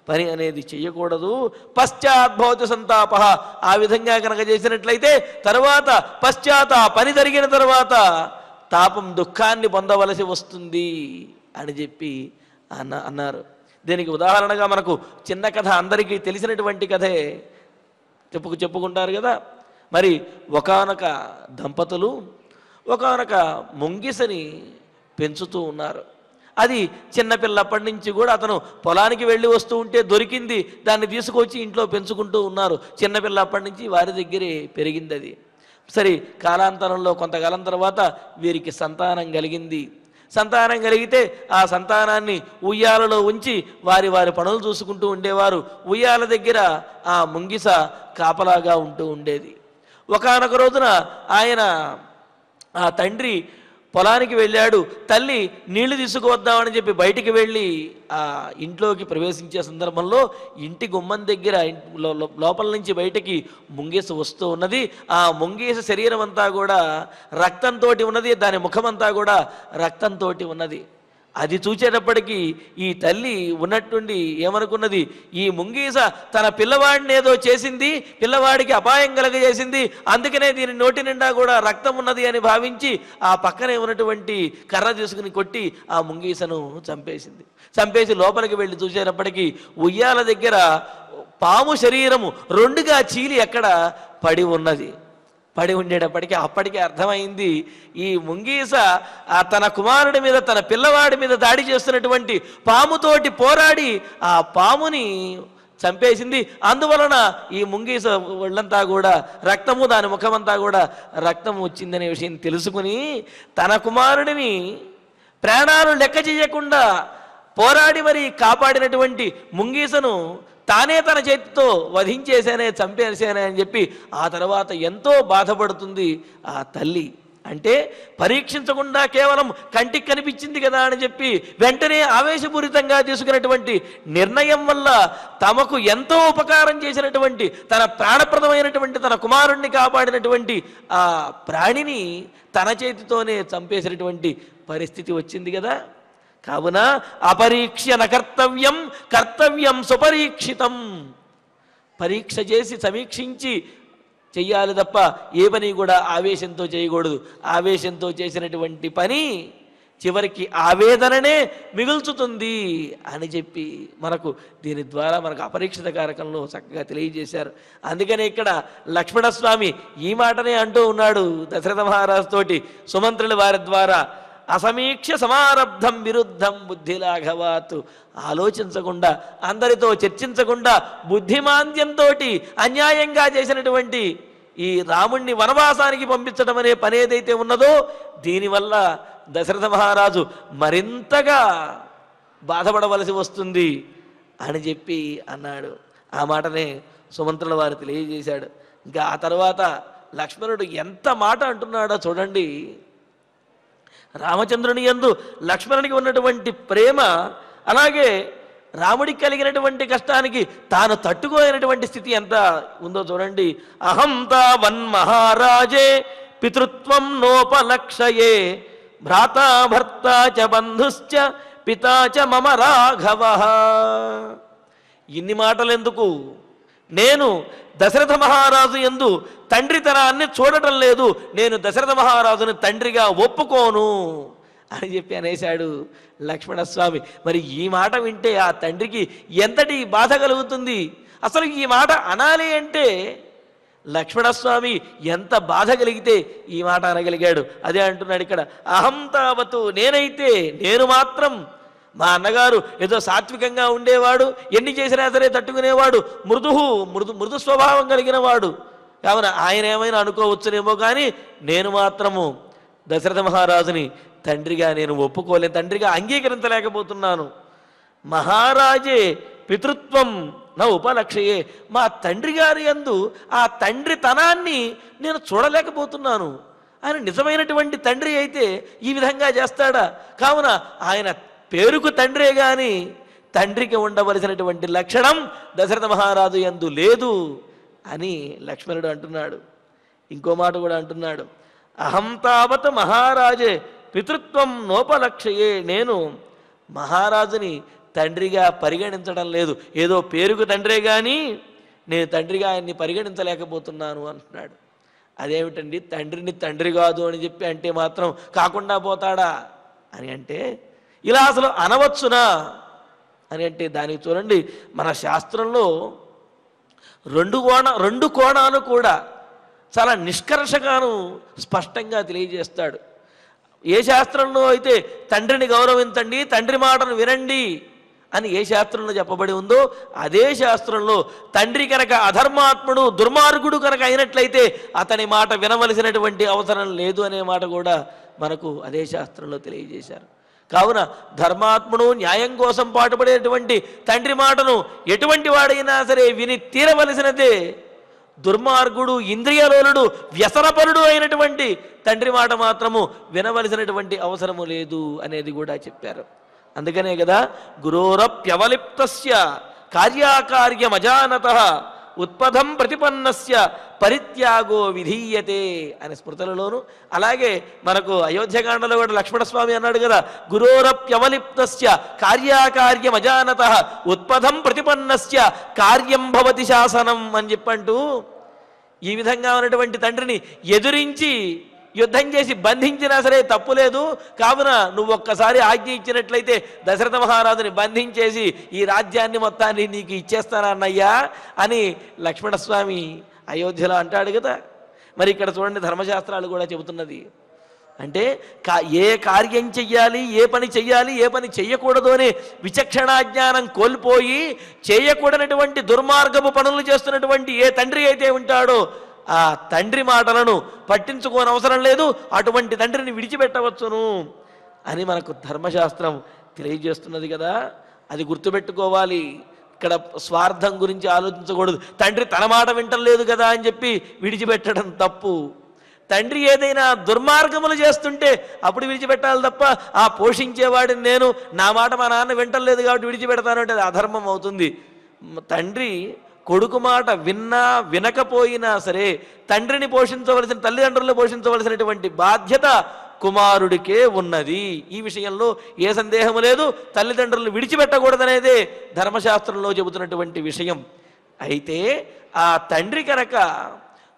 పని అనేది చెయ్యకూడదు. పశ్చాద్భవతి సంతాప, ఆ విధంగా కనుక చేసినట్లయితే తర్వాత పని జరిగిన తర్వాత తాపం దుఃఖాన్ని పొందవలసి వస్తుంది అని చెప్పి అన్నారు. దీనికి ఉదాహరణగా మనకు చిన్న కథ, అందరికీ తెలిసినటువంటి కథే చెప్పుకుంటారు కదా. మరి ఒకానొక దంపతులు ఒకానొక ముంగిసని పెంచుతూ ఉన్నారు. అది చిన్నపిల్లప్పటి నుంచి కూడా అతను పొలానికి వెళ్ళి వస్తూ ఉంటే దొరికింది, దాన్ని తీసుకొచ్చి ఇంట్లో పెంచుకుంటూ ఉన్నారు. చిన్నపిల్లప్పటి నుంచి వారి దగ్గరే పెరిగింది అది. సరే, కాలాంతరంలో కొంతకాలం తర్వాత వీరికి సంతానం కలిగింది. సంతానం కలిగితే ఆ సంతానాన్ని ఉయ్యాలలో ఉంచి వారి పనులు చూసుకుంటూ ఉండేవారు. ఉయ్యాల దగ్గర ఆ ముంగిస కాపలాగా ఉంటూ ఉండేది. ఒకానొక రోజున ఆ తండ్రి పొలానికి వెళ్ళాడు. తల్లి నీళ్లు తీసుకువద్దామని చెప్పి బయటికి వెళ్ళి ఆ ఇంట్లోకి ప్రవేశించే సందర్భంలో ఇంటి గుమ్మం దగ్గర లోపల నుంచి బయటికి ముంగీస వస్తూ ఉన్నది. ఆ ముంగీస శరీరం అంతా కూడా రక్తంతో ఉన్నది, దాని ముఖమంతా కూడా రక్తంతో ఉన్నది. అది చూసేటప్పటికీ ఈ తల్లి ఉన్నట్టుండి ఏమనుకున్నది, ఈ ముంగీస తన పిల్లవాడిని ఏదో చేసింది, పిల్లవాడికి అపాయం కలగజేసింది, అందుకనే దీని నోటి నిండా కూడా రక్తం ఉన్నది అని భావించి ఆ పక్కనే ఉన్నటువంటి కర్ర తీసుకుని కొట్టి ఆ ముంగీసను చంపేసి లోపలికి వెళ్ళి చూసేటప్పటికీ ఉయ్యాల దగ్గర పాము శరీరము రెండుగా చీలి ఎక్కడ పడి ఉండేటప్పటికీ అప్పటికే అర్థమైంది, ఈ ముంగీస తన కుమారుడి మీద, తన పిల్లవాడి మీద దాడి చేస్తున్నటువంటి పాముతోటి పోరాడి ఆ పాముని చంపేసింది. అందువలన ఈ ముంగీస ఒళ్ళంతా కూడా రక్తము, దాని ముఖమంతా కూడా రక్తం వచ్చిందనే విషయం తెలుసుకుని తన కుమారుడిని ప్రాణాలు లెక్క చేయకుండా పోరాడి మరి కాపాడినటువంటి ముంగీసను తానే తన చేతితో వధించేశానే, చంపేశానే అని చెప్పి ఆ తర్వాత ఎంతో బాధపడుతుంది ఆ తల్లి. అంటే పరీక్షించకుండా కేవలం కంటికి కనిపించింది కదా అని చెప్పి వెంటనే ఆవేశపూరితంగా తీసుకున్నటువంటి నిర్ణయం వల్ల తమకు ఎంతో ఉపకారం చేసినటువంటి, తన ప్రాణప్రదమైనటువంటి తన కుమారుణ్ణి కాపాడినటువంటి ఆ ప్రాణిని తన చేతితోనే చంపేసినటువంటి పరిస్థితి వచ్చింది కదా. కావున అపరీక్ష్య నకర్తవ్యం కర్తవ్యం సుపరీక్షితం. పరీక్ష చేసి సమీక్షించి చెయ్యాలి తప్ప ఏ పని కూడా ఆవేశంతో చేయకూడదు. ఆవేశంతో చేసినటువంటి పని చివరికి ఆవేదననే మిగుల్చుతుంది అని చెప్పి మనకు దీని ద్వారా మనకు అపరీక్షిత కారకంలో చక్కగా తెలియజేశారు. అందుకనే ఇక్కడ లక్ష్మణస్వామి ఈ మాటనే అంటూ ఉన్నాడు దశరథ మహారాజు తోటి సుమంత్రుల వారి ద్వారా, అసమీక్ష సమారబ్ధం విరుద్ధం బుద్ధిలాఘవాత్. ఆలోచించకుండా, అందరితో చర్చించకుండా, బుద్ధిమాంద్యంతో అన్యాయంగా చేసినటువంటి ఈ రాముణ్ణి వనవాసానికి పంపించడం అనే పని ఏదైతే ఉన్నదో దీనివల్ల దశరథ మహారాజు మరింతగా బాధపడవలసి వస్తుంది అని చెప్పి అన్నాడు. ఆ మాటనే సుమంత్రుల వారు తెలియజేశాడు. ఇంకా ఆ తర్వాత లక్ష్మణుడు ఎంత మాట అంటున్నాడో చూడండి. రామచంద్రుని యందు లక్ష్మణునికి ఉన్నటువంటి ప్రేమ, అలాగే రాముడికి కలిగినటువంటి కష్టానికి తాను తట్టుకోలేనటువంటి స్థితి ఎంత ఉందో చూడండి. అహం తావన్ మహారాజే పితృత్వం నోపలక్షయే భ్రాతా భర్తా చ బంధుశ్చ పితా చ మమ రాఘవ. ఇన్ని మాటలు ఎందుకు? నేను దశరథ మహారాజు యందు తండ్రితనాన్ని చూడటం లేదు, నేను దశరథ మహారాజుని తండ్రిగా ఒప్పుకోను అని చెప్పి అనేశాడు లక్ష్మణస్వామి. మరి ఈ మాట వింటే ఆ తండ్రికి ఎంతటి బాధ కలుగుతుంది? అసలు ఈ మాట అనాలి అంటే లక్ష్మణస్వామి ఎంత బాధ కలిగితే ఈ మాట అనగలిగాడు. అదే అంటున్నాడు ఇక్కడ. అహం తావతు, నేను మాత్రం మా అన్నగారు ఏదో సాత్వికంగా ఉండేవాడు, ఎన్ని చేసినా సరే తట్టుకునేవాడు, మృదు స్వభావం కలిగిన వాడు కావున ఆయన ఏమైనా అనుకోవచ్చునేమో, కానీ నేను మాత్రము దశరథ మహారాజుని తండ్రిగా నేను ఒప్పుకోలేను, తండ్రిగా అంగీకరించలేకపోతున్నాను. మహారాజే పితృత్వం నా ఉపలక్షయే, మా తండ్రి గారి యందు ఆ తండ్రితనాన్ని నేను చూడలేకపోతున్నాను. ఆయన నిజమైనటువంటి తండ్రి అయితే ఈ విధంగా చేస్తాడా? కావున ఆయన పేరుకు తండ్రే గాని తండ్రికి ఉండవలసినటువంటి లక్షణం దశరథ మహారాజు యందు లేదు అని లక్ష్మణుడు అంటున్నాడు. ఇంకో మాట కూడా అంటున్నాడు. అహం తావత్ మహారాజే పితృత్వం నోపలక్షయే, నేను మహారాజుని తండ్రిగా పరిగణించడం లేదు, ఏదో పేరుకు తండ్రే కానీ నేను తండ్రిగా ఆయన్ని పరిగణించలేకపోతున్నాను అంటున్నాడు. అదేమిటండి, తండ్రిని తండ్రి కాదు అని చెప్పి అంటే మాత్రం కాకుండా పోతాడా అని అంటే, ఇలా అసలు అనవచ్చునా అని అంటే దానికి చూడండి, మన శాస్త్రంలో రెండు కోణాలు కూడా చాలా నిష్కర్షగాను స్పష్టంగా తెలియజేస్తాడు. ఏ శాస్త్రంలో అయితే తండ్రిని గౌరవించండి, తండ్రి మాటను వినండి అని ఏ శాస్త్రంలో చెప్పబడి ఉందో అదే శాస్త్రంలో తండ్రి కనుక అధర్మాత్ముడు దుర్మార్గుడు కనుక అయినట్లయితే అతని మాట వినవలసినటువంటి అవసరం లేదు అనే మాట కూడా మనకు అదే శాస్త్రంలో తెలియజేశారు. కావున ధర్మాత్ముడు న్యాయం కోసం పాటుపడేటువంటి తండ్రి మాటను ఎటువంటి వాడైనా సరే విని తీరవలసినదే. దుర్మార్గుడు ఇంద్రియలోలుడు వ్యసనపరుడు అయినటువంటి తండ్రి మాట మాత్రము వినవలసినటువంటి అవసరము లేదు అనేది కూడా చెప్పారు. అందుకనే కదా గురోరప్యవలిప్తస్య కార్యాకార్యమజానతః ఉత్పదం ప్రతిపన్నస్య పరిత్యాగో విధీయతే అని స్మృతులలోను, అలాగే మనకు అయోధ్యకాండలో కూడా లక్ష్మణస్వామి అన్నాడు కదా, గురోరప్యవలిప్తస్య కార్యాకార్యమజానతః ఉత్పదం ప్రతిపన్నస్య కార్యం భవతి శాసనం అని చెప్పంటూ ఈ విధంగా ఉన్నటువంటి తండ్రిని ఎదురించి యుద్ధం చేసి బంధించినా సరే తప్పులేదు. కావున నువ్వు ఒక్కసారి ఆజ్ఞ ఇచ్చినట్లయితే దశరథ మహారాజుని బంధించేసి ఈ రాజ్యాన్ని మొత్తాన్ని నీకు ఇచ్చేస్తానన్నయ్యా అని లక్ష్మణస్వామి అయోధ్యలో అంటాడు కదా. మరి ఇక్కడ చూడండి, ధర్మశాస్త్రాలు కూడా చెబుతున్నది. అంటే ఏ కార్యం చెయ్యాలి, ఏ పని చెయ్యాలి, ఏ పని చెయ్యకూడదు అనే విచక్షణాజ్ఞానం కోల్పోయి చేయకూడనటువంటి దుర్మార్గపు పనులు చేస్తున్నటువంటి ఏ తండ్రి అయితే ఉంటాడో ఆ తండ్రి మాటలను పట్టించుకోని అవసరం లేదు, అటువంటి తండ్రిని విడిచిపెట్టవచ్చును అని మనకు ధర్మశాస్త్రం తెలియజేస్తున్నది కదా. అది గుర్తుపెట్టుకోవాలి. ఇక్కడ స్వార్థం గురించి ఆలోచించకూడదు. తండ్రి తన మాట వింటలేదు కదా అని చెప్పి విడిచిపెట్టడం తప్పు. తండ్రి ఏదైనా దుర్మార్గములు చేస్తుంటే అప్పుడు విడిచిపెట్టాలి తప్ప ఆ పోషించేవాడిని నేను నా మాట మా నాన్న వింటలేదు కాబట్టి విడిచిపెడతాను అంటే అది అధర్మం అవుతుంది. తండ్రి కొడుకు మాట విన్నా వినకపోయినా సరే తండ్రిని పోషించవలసిన, తల్లిదండ్రులను పోషించవలసినటువంటి బాధ్యత కుమారుడికే ఉన్నది. ఈ విషయంలో ఏ సందేహము లేదు. తల్లిదండ్రులను విడిచిపెట్టకూడదనేదే ధర్మశాస్త్రంలో చెబుతున్నటువంటి విషయం. అయితే ఆ తండ్రి కనుక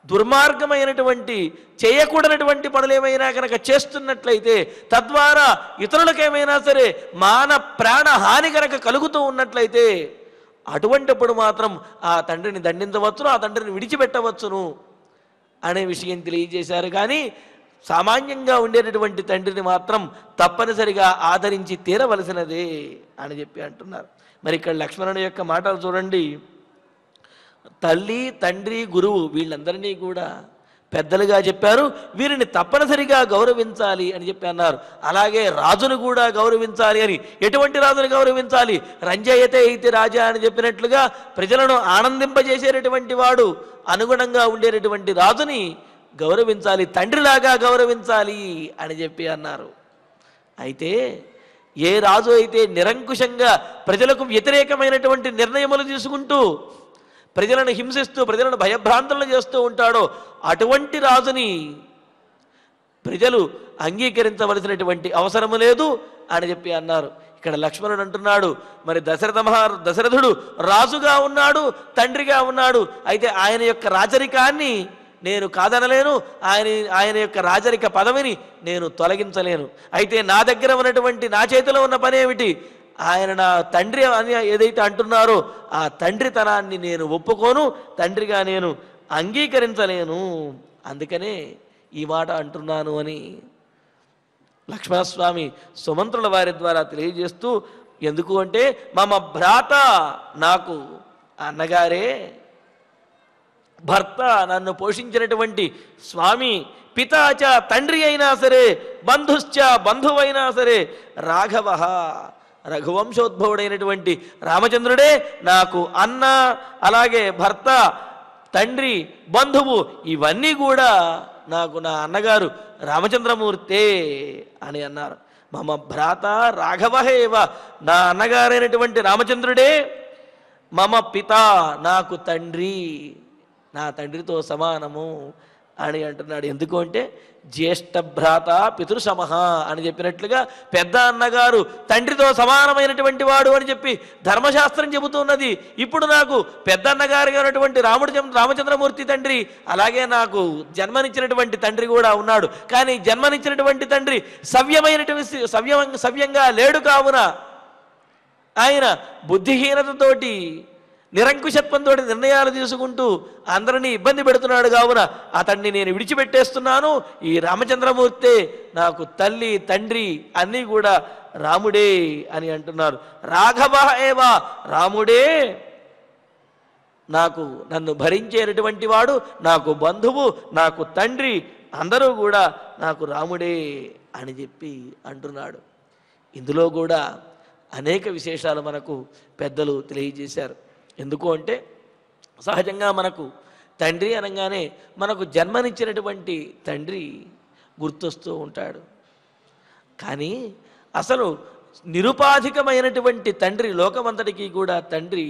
దుర్మార్గమైనటువంటి చేయకూడనటువంటి పనులు ఏమైనా కనుక చేస్తున్నట్లయితే, తద్వారా ఇతరులకేమైనా సరే మాన ప్రాణ హాని కనుక కలుగుతూ ఉన్నట్లయితే అటువంటిప్పుడు మాత్రం ఆ తండ్రిని దండించవచ్చును, ఆ తండ్రిని విడిచిపెట్టవచ్చును అనే విషయం తెలియజేశారు. కానీ సామాన్యంగా ఉండేటటువంటి తండ్రిని మాత్రం తప్పనిసరిగా ఆదరించి తీరవలసినదే అని చెప్పి అంటున్నారు. మరి ఇక్కడ లక్ష్మణుని యొక్క మాటలు చూడండి. తల్లి, తండ్రి, గురువు వీళ్ళందరినీ కూడా పెద్దలుగా చెప్పారు. వీరిని తప్పనిసరిగా గౌరవించాలి అని చెప్పి అన్నారు. అలాగే రాజును కూడా గౌరవించాలి అని. ఎటువంటి రాజును గౌరవించాలి? రంజయతే ఇతి రాజా అని చెప్పినట్లుగా ప్రజలను ఆనందింపజేసేటటువంటి వాడు, అనుగుణంగా ఉండేటటువంటి రాజుని గౌరవించాలి, తండ్రిలాగా గౌరవించాలి అని చెప్పి అన్నారు. అయితే ఏ రాజు అయితే నిరంకుశంగా ప్రజలకు వ్యతిరేకమైనటువంటి నిర్ణయములు తీసుకుంటూ ప్రజలను హింసిస్తూ ప్రజలను భయభ్రాంతులను చేస్తూ ఉంటాడో అటువంటి రాజుని ప్రజలు అంగీకరించవలసినటువంటి అవసరము లేదు అని చెప్పి అన్నారు. ఇక్కడ లక్ష్మణుడు అంటున్నాడు, మరి దశరథుడు రాజుగా ఉన్నాడు, తండ్రిగా ఉన్నాడు. అయితే ఆయన యొక్క రాజరికాన్ని నేను కాదనలేను, ఆయన యొక్క రాజరిక పదవిని నేను తొలగించలేను. అయితే నా దగ్గర ఉన్నటువంటి, నా చేతిలో ఉన్న పని ఏమిటి? ఆయన నా తండ్రి అని ఏదైతే అంటున్నారో ఆ తండ్రితనాన్ని నేను ఒప్పుకోను, తండ్రిగా నేను అంగీకరించలేను. అందుకనే ఈ మాట అంటున్నాను అని లక్ష్మణస్వామి సుమంత్రుల వారి ద్వారా తెలియజేస్తూ, ఎందుకు అంటే మమ భ్రాత, నాకు అన్నగారే, భర్త నన్ను పోషించినటువంటి స్వామి, పితాచ తండ్రి అయినా సరే, బంధుశ్చ బంధువైనా సరే, రాఘవ రఘువంశోద్భవుడైనటువంటి రామచంద్రుడే నాకు అన్న, అలాగే భర్త, తండ్రి, బంధువు, ఇవన్నీ కూడా నాకు నా అన్నగారు రామచంద్రమూర్తే అని అన్నారు. మమ భ్రాత రాఘవహేవ, నా అన్నగారైనటువంటి రామచంద్రుడే, మమ పిత, నాకు తండ్రి, నా తండ్రితో సమానము అని అంటున్నాడు. ఎందుకు అంటే జ్యేష్ఠ భ్రాత పితృసమః అని చెప్పినట్లుగా పెద్ద అన్నగారు తండ్రితో సమానమైనటువంటి వాడు అని చెప్పి ధర్మశాస్త్రం చెబుతున్నది. ఇప్పుడు నాకు పెద్ద అన్నగారుగా ఉన్నటువంటి రామచంద్రమూర్తి తండ్రి, అలాగే నాకు జన్మనిచ్చినటువంటి తండ్రి కూడా ఉన్నాడు. కానీ జన్మనిచ్చినటువంటి తండ్రి సవ్యంగా లేడు. కావున ఆయన బుద్ధిహీనతతోటి, నిరంకుశత్వంతో నిర్ణయాలు తీసుకుంటూ అందరినీ ఇబ్బంది పెడుతున్నాడు. కావున అతన్ని నేను విడిచిపెట్టేస్తున్నాను. ఈ రామచంద్రమూర్తే నాకు తల్లి, తండ్రి అన్నీ కూడా రాముడే అని అంటున్నారు. రాఘవ ఏవ, రాముడే నన్ను భరించేటటువంటి వాడు, నాకు బంధువు, నాకు తండ్రి, అందరూ కూడా నాకు రాముడే అని చెప్పి అంటున్నాడు. ఇందులో కూడా అనేక విశేషాలు మనకు పెద్దలు తెలియజేశారు. ఎందుకు అంటే సహజంగా మనకు తండ్రి అనగానే మనకు జన్మనిచ్చినటువంటి తండ్రి గుర్తొస్తూ ఉంటాడు. కానీ అసలు నిరుపాధికమైనటువంటి తండ్రి, లోకమంతటికీ కూడా తండ్రి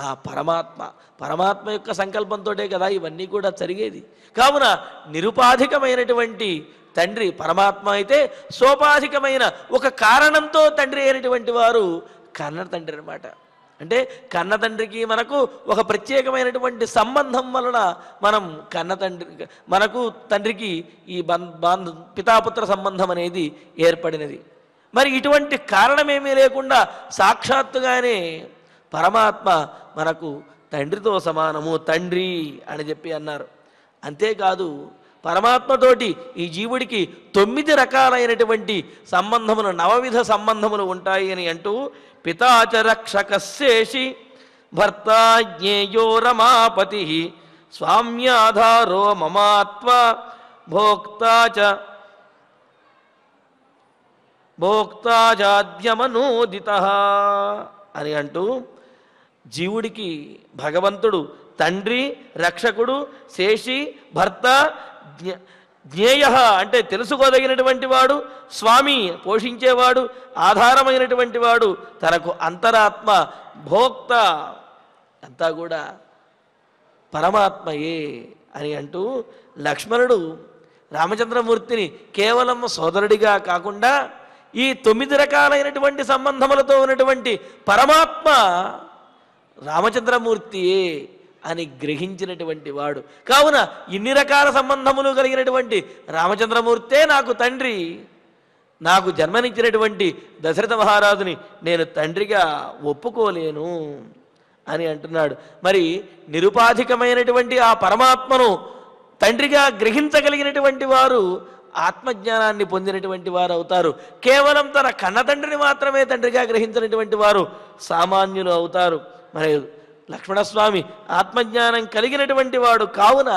ఆ పరమాత్మ యొక్క సంకల్పంతోటే కదా ఇవన్నీ కూడా జరిగేది. కావున నిరుపాధికమైనటువంటి తండ్రి పరమాత్మ అయితే, సోపాధికమైన ఒక కారణంతో తండ్రి అయినటువంటి వారు కన్న తండ్రి అన్నమాట. అంటే కన్న తండ్రికి మనకు ఒక ప్రత్యేకమైనటువంటి సంబంధం వలన మనం మనకు తండ్రికి ఈ పితాపుత్ర సంబంధం అనేది ఏర్పడినది. మరి ఇటువంటి కారణమేమీ లేకుండా సాక్షాత్తుగానే పరమాత్మ మనకు తండ్రితో సమానము, తండ్రి అని చెప్పి అన్నారు. అంతేకాదు పరమాత్మతోటి ఈ జీవుడికి 9 రకాలైనటువంటి సంబంధములు, నవవిధ సంబంధములు ఉంటాయి అని అంటూ, పితాచ రక్షకశేషి, భర్తా జ్ఞేయో రమాపతి, స్వామ్యాధారో మమాత్వ, భోక్తాచాద్యమనోదిత అని అంటూ జీవుడికి భగవంతుడు తండ్రి, రక్షకుడు, శేషి, భర్త, జ్ఞేయ అంటే తెలుసుకోదగినటువంటి వాడు, స్వామి పోషించేవాడు, ఆధారమైనటువంటి వాడు, తనకు అంతరాత్మ, భోక్త అంతా కూడా పరమాత్మయే అని అంటూ లక్ష్మణుడు రామచంద్రమూర్తిని కేవలం సోదరుడిగా కాకుండా ఈ 9 రకాలైనటువంటి సంబంధములతో ఉన్నటువంటి పరమాత్మ రామచంద్రమూర్తియే అని గ్రహించినటువంటి వాడు. కావున ఇన్ని రకాల సంబంధములు కలిగినటువంటి రామచంద్రమూర్తే నాకు తండ్రి, నాకు జన్మనిచ్చినటువంటి దశరథ మహారాజుని నేను తండ్రిగా ఒప్పుకోలేను అని అంటున్నాడు. మరి నిరుపాధికమైనటువంటి ఆ పరమాత్మను తండ్రిగా గ్రహించగలిగినటువంటి వారు ఆత్మజ్ఞానాన్ని పొందినటువంటి వారు అవుతారు. కేవలం తన కన్న తండ్రిని మాత్రమే తండ్రిగా గ్రహించినటువంటి వారు సామాన్యులు అవుతారు. మరి లక్ష్మణస్వామి ఆత్మజ్ఞానం కలిగినటువంటి వాడు కావున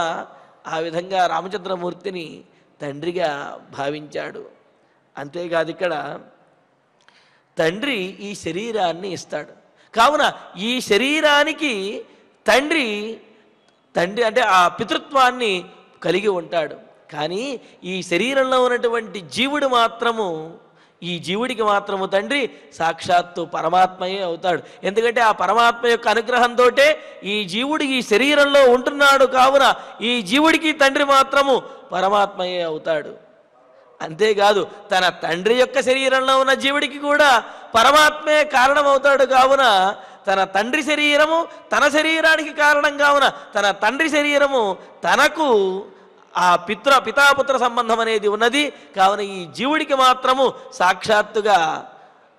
ఆ విధంగా రామచంద్రమూర్తిని తండ్రిగా భావించాడు. అంతేకాదు ఇక్కడ తండ్రి ఈ శరీరాన్ని ఇస్తాడు. కావున ఈ శరీరానికి తండ్రి అంటే ఆ పితృత్వాన్ని కలిగి ఉంటాడు. కానీ ఈ శరీరంలో ఉన్నటువంటి జీవుడు మాత్రము, ఈ జీవుడికి మాత్రము తండ్రి సాక్షాత్తు పరమాత్మయే అవుతాడు. ఎందుకంటే ఆ పరమాత్మ యొక్క అనుగ్రహంతో ఈ జీవుడు ఈ శరీరంలో ఉంటున్నాడు. కావున ఈ జీవుడికి తండ్రి మాత్రము పరమాత్మయే అవుతాడు. అంతేకాదు తన తండ్రి యొక్క శరీరంలో ఉన్న జీవుడికి కూడా పరమాత్మే కారణమవుతాడు. కావున తన తండ్రి శరీరము తన శరీరానికి కారణం కావున తన తండ్రి శరీరము తనకు ఆ పితాపుత్ర సంబంధం అనేది ఉన్నది. కావున ఈ జీవుడికి మాత్రము సాక్షాత్తుగా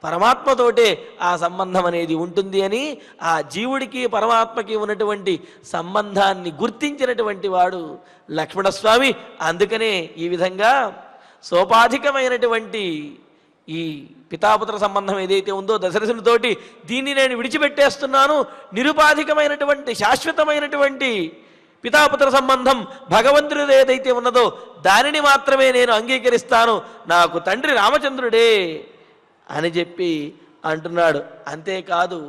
పరమాత్మతోటే ఆ సంబంధం అనేది ఉంటుంది అని ఆ జీవుడికి పరమాత్మకి ఉన్నటువంటి సంబంధాన్ని గుర్తించినటువంటి వాడు లక్ష్మణస్వామి. అందుకనే ఈ విధంగా సోపాధికమైనటువంటి ఈ పితాపుత్ర సంబంధం ఏదైతే ఉందో దశరథునితోటి, దీన్ని నేను విడిచిపెట్టేస్తున్నాను, నిరుపాధికమైనటువంటి శాశ్వతమైనటువంటి పితాపుత్ర సంబంధం భగవంతుడిది ఏదైతే ఉన్నదో దానిని మాత్రమే నేను అంగీకరిస్తాను, నాకు తండ్రి రామచంద్రుడే అని చెప్పి అంటున్నాడు. అంతేకాదు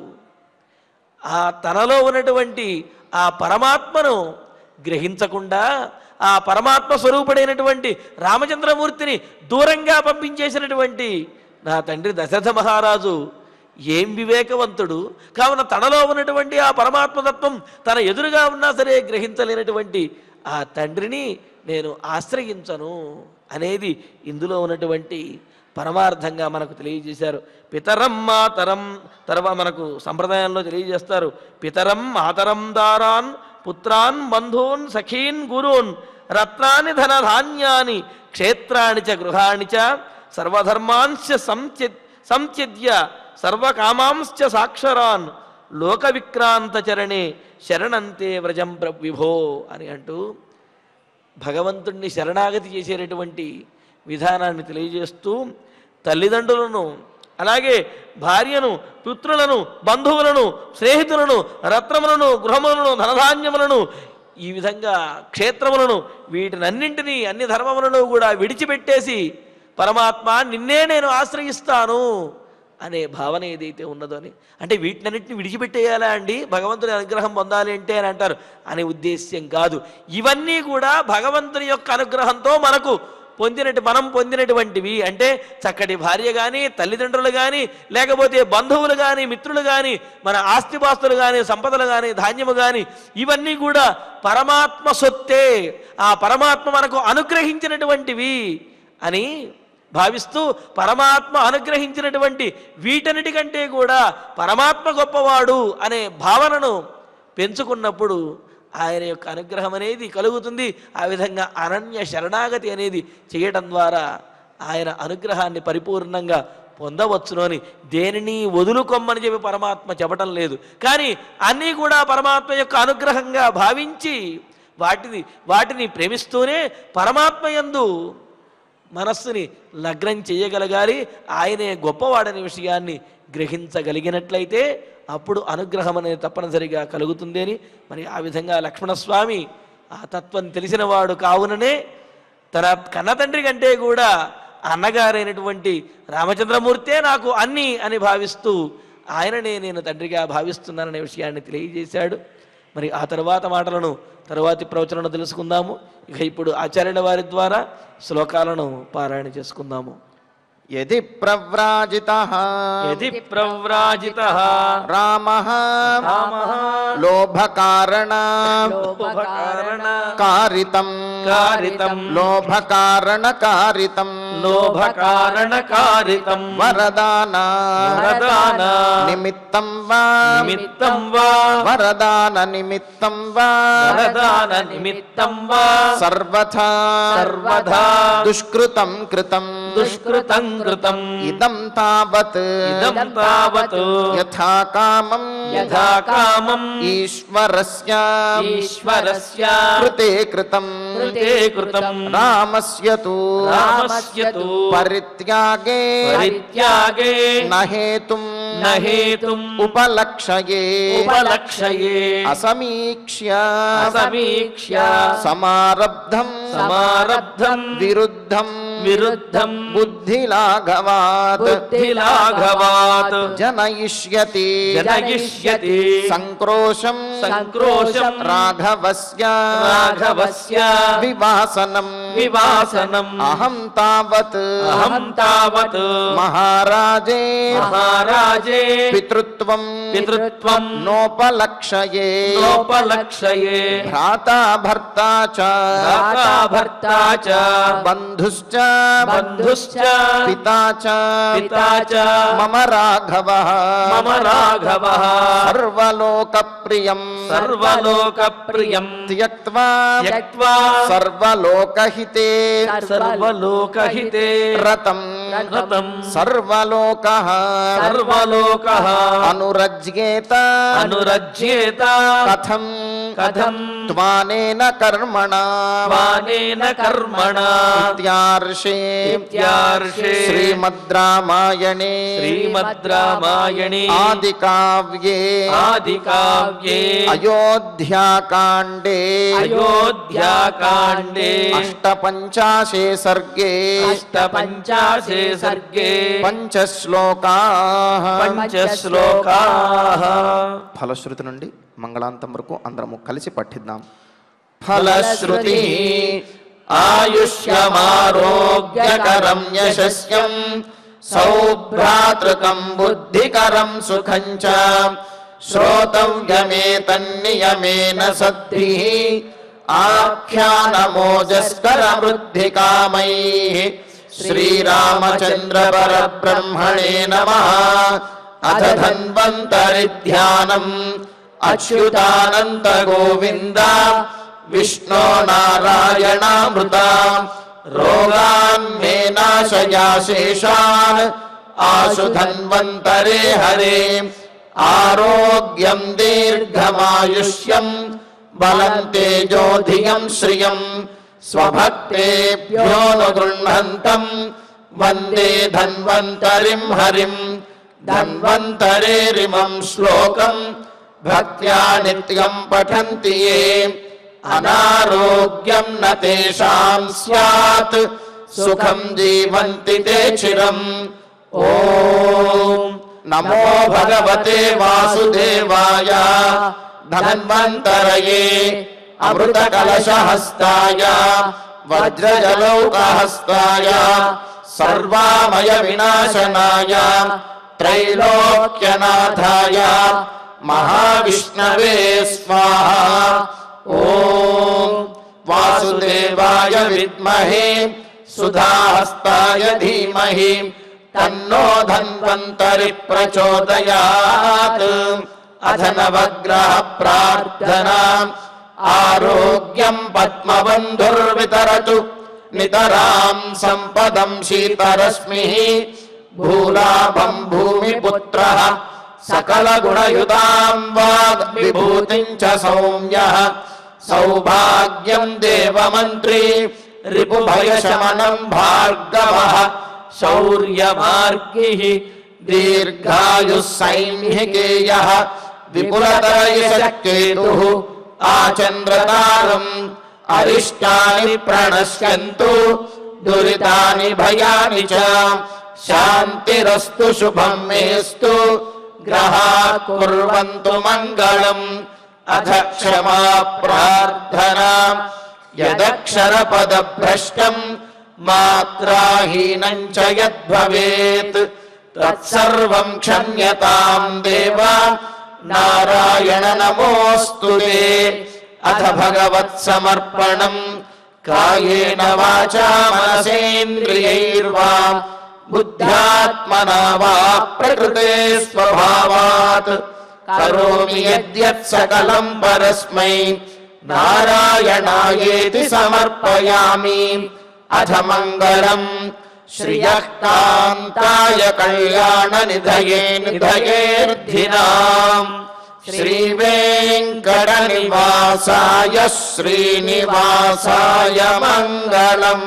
ఆ తనలో ఉన్నటువంటి ఆ పరమాత్మను గ్రహించకుండా ఆ పరమాత్మ స్వరూపుడైనటువంటి రామచంద్రమూర్తిని దూరంగా పంపించేసినటువంటి నా తండ్రి దశరథ మహారాజు ఏం వివేకవంతుడు. కావున తనలో ఉన్నటువంటి ఆ పరమాత్మతత్వం తన ఎదురుగా ఉన్నా సరే గ్రహించలేనటువంటి ఆ తండ్రిని నేను ఆశ్రయించను అనేది ఇందులో ఉన్నటువంటి పరమార్థంగా మనకు తెలియజేశారు. పితరం మాతరం తర్వాత మనకు సంప్రదాయంలో తెలియజేస్తారు. పితరం మాతరం దారాన్ పుత్రాన్ బంధూన్ సఖీన్ గురూన్ రత్నాని ధనధాన్యాని క్షేత్రాని చ గృహాణి చ సర్వధర్మాంశ సంత్యజ్య సర్వకామాంశ్చ సాక్షరాన్ లోక విక్రాంత చరణే శరణంతే వ్రజం విభో అని అంటూ భగవంతుణ్ణి శరణాగతి చేసేటటువంటి విధానాన్ని తెలియజేస్తూ తల్లిదండ్రులను, అలాగే భార్యను, పుత్రులను, బంధువులను, స్నేహితులను, రత్నములను, గృహములను, ధనధాన్యములను, ఈ విధంగా క్షేత్రములను, వీటినన్నింటినీ అన్ని ధర్మములను కూడా విడిచిపెట్టేసి పరమాత్మ నిన్నే నేను ఆశ్రయిస్తాను అనే భావన ఏదైతే ఉన్నదో అని, అంటే వీటినన్నింటినీ విడిచిపెట్టేయాలా అండి భగవంతుని అనుగ్రహం పొందాలి అంటే అని అంటారు. అనే ఉద్దేశ్యం కాదు. ఇవన్నీ కూడా భగవంతుని యొక్క అనుగ్రహంతో మనం పొందినటువంటివి. అంటే చక్కటి భార్య కానీ, తల్లిదండ్రులు కానీ, లేకపోతే బంధువులు కానీ, మిత్రులు కానీ, మన ఆస్తిపాస్తులు కానీ, సంపదలు కానీ, ధాన్యము కానీ, ఇవన్నీ కూడా పరమాత్మ సొత్తే, ఆ పరమాత్మ మనకు అనుగ్రహించినటువంటివి అని భావిస్తూ పరమాత్మ అనుగ్రహించినటువంటి వీటన్నిటికంటే కూడా పరమాత్మ గొప్పవాడు అనే భావనను పెంచుకున్నప్పుడు ఆయన యొక్క అనుగ్రహం అనేది కలుగుతుంది. ఆ విధంగా అనన్య శరణాగతి అనేది చేయడం ద్వారా ఆయన అనుగ్రహాన్ని పరిపూర్ణంగా పొందవచ్చును అని దేనిని వదులుకొమ్మని చెప్పి పరమాత్మ చెప్పటం లేదు. కానీ అన్నీ కూడా పరమాత్మ యొక్క అనుగ్రహంగా భావించి వాటిని ప్రేమిస్తూనే పరమాత్మ యందు మనస్సుని లగ్నం చేయగలగాలి. ఆయనే గొప్పవాడనే విషయాన్ని గ్రహించగలిగినట్లయితే అప్పుడు అనుగ్రహం అనేది తప్పనిసరిగా కలుగుతుంది అని మరి ఆ విధంగా లక్ష్మణస్వామి ఆ తత్వం తెలిసినవాడు కావుననే తన కన్నతండ్రి కంటే కూడా అన్నగారైనటువంటి రామచంద్రమూర్తే నాకు అన్ని అని భావిస్తూ ఆయననే నేను తండ్రిగా భావిస్తున్నాననే విషయాన్ని తెలియజేశాడు. మరి ఆ తర్వాత మాటలను తరువాతి ప్రవచనను తెలుసుకుందాము. ఇక ఇప్పుడు ఆచార్యుల వారి ద్వారా శ్లోకాలను పారాయణ చేసుకుందాము. యది ప్రవ్రాజితః రామః లోభకారణ కారితం లోభకారణకారితం వరదాన నిమిత్తం వా వరదాన నిమిత్తం వా సర్వథా దుష్కృతం కృతం ఇదం తావత్ యథా కామం ఈశ్వరస్య కృతే కృతం రామస్య తు పరిత్యాగే నహేతుం न हेतुम् उपलक्षये असमीक्ष्य समारब्धं विरुद्धं बुद्धिलाघवात् जनयिष्यति संक्रोशं राघवस्य विवासनम् अहं तावत् महाराजे पितृत्वं नोपलक्षये भ्राता भर्ता च बन्धुश्च पिता च मम राघवः सर्वलोकप्रियं त्यक्त्वा सर्वलोकहिते रतं सर्वलोकः अनुरज्येत कथं त्वानेन कर्मणा इत्यार्षे श्रीमद् रामायणे आदिकाव्ये अयोध्याकाण्डे अष्टपञ्चाशे सर्गे पंचश्लोकाः ఫలశ్రుతి నుండి మంగళాంతం వరకు అందరము కలిసి పఠిద్దాం. ఫలశ్రుతి ఆయుష్యమారోగ్యకరం యశస్యం సౌభ్రాతృకం బుద్ధికరం సుఖం చ శ్రోతవ్యమేతన్నియమేన సద్భిః ఆఖ్యానమోజస్కర వృద్ధికామైః. శ్రీరామచంద్ర పరబ్రహ్మణే నమః. అథ ధన్వంతరి ధ్యానం అచ్యుతానంత గోవింద విష్ణో నారాయణామృత రోగాన్ మే నాశయాశేషాన్ ఆశు ధన్వంతరే హరే. ఆరోగ్యం దీర్ఘమాయుష్యం బలం తేజోధియం శ్రియం స్వభక్తేభ్యో గృహంతం వందే ధన్వంతరిం హరిం. ధన్వంతరేరిమం శ్లోకం భక్త్యా నిత్యం పఠంతి యే అనారోగ్యం న తేషాం స్యాత్ సుఖం జీవంతి తే చిరం. ఓం నమో భగవతే వాసుదేవాయ ధన్వంతరయే అమృతకలశహస్తాయ వజ్రజలౌకహస్తాయ సర్వామయ వినాశనాయ త్రైలోక్యనాథాయ మహావిష్ణవే స్వాహా. ఓం వాసుదేవాయ విద్మహే సుధాహస్తాయ ధీమహి తన్నో ధన్వంతరి ప్రచోదయాత్. అథ నవగ్రహ ప్రార్థనా. ఆరోగ్యం పద్మబంధుర్వితరతు నితరాం సంపదం శీతరశ్మిః. భూలాభం భూమిపుత్రః సకలగుణయుతాం వాగ్ విభూతిం చ సౌమ్యః. సౌభాగ్యం దేవమంత్రీ రిపుభయశమనం భార్గవః. శౌర్యమార్గిః దీర్ఘాయుః సైంహికేయః. విపులతరయశకేతుః ఆచంద్రతారం. అరిష్టాని ప్రణశ్యంతు దురితాని భయాని చ. శాంతిరస్తు శుభం మేస్తు గ్రహాః కుర్వంతు మంగళం. అథ క్షమా ప్రార్థనా. యదక్షరపదభ్రష్టం మాత్రాహీనం చ యద్భవేత్ తత్సర్వం క్షమ్యతాం దేవ నారాయణ నమోస్తుతే. అథ భగవత్సమర్పణం. కాయేన వాచా మనసేంద్రియైర్వా బుద్ధ్యాత్మనా వా ప్రకృతే స్వభావాత్ కరోమి యద్యత్ సకలం పరస్మై నారాయణాయేతి సమర్పయామి. అథ మంగళం శ్రియః కాంతాయ కళ్యాణ నిధయే నిధయేర్ధినాం. శ్రీవేంకట నివాసాయ శ్రీనివాసాయ మంగళం.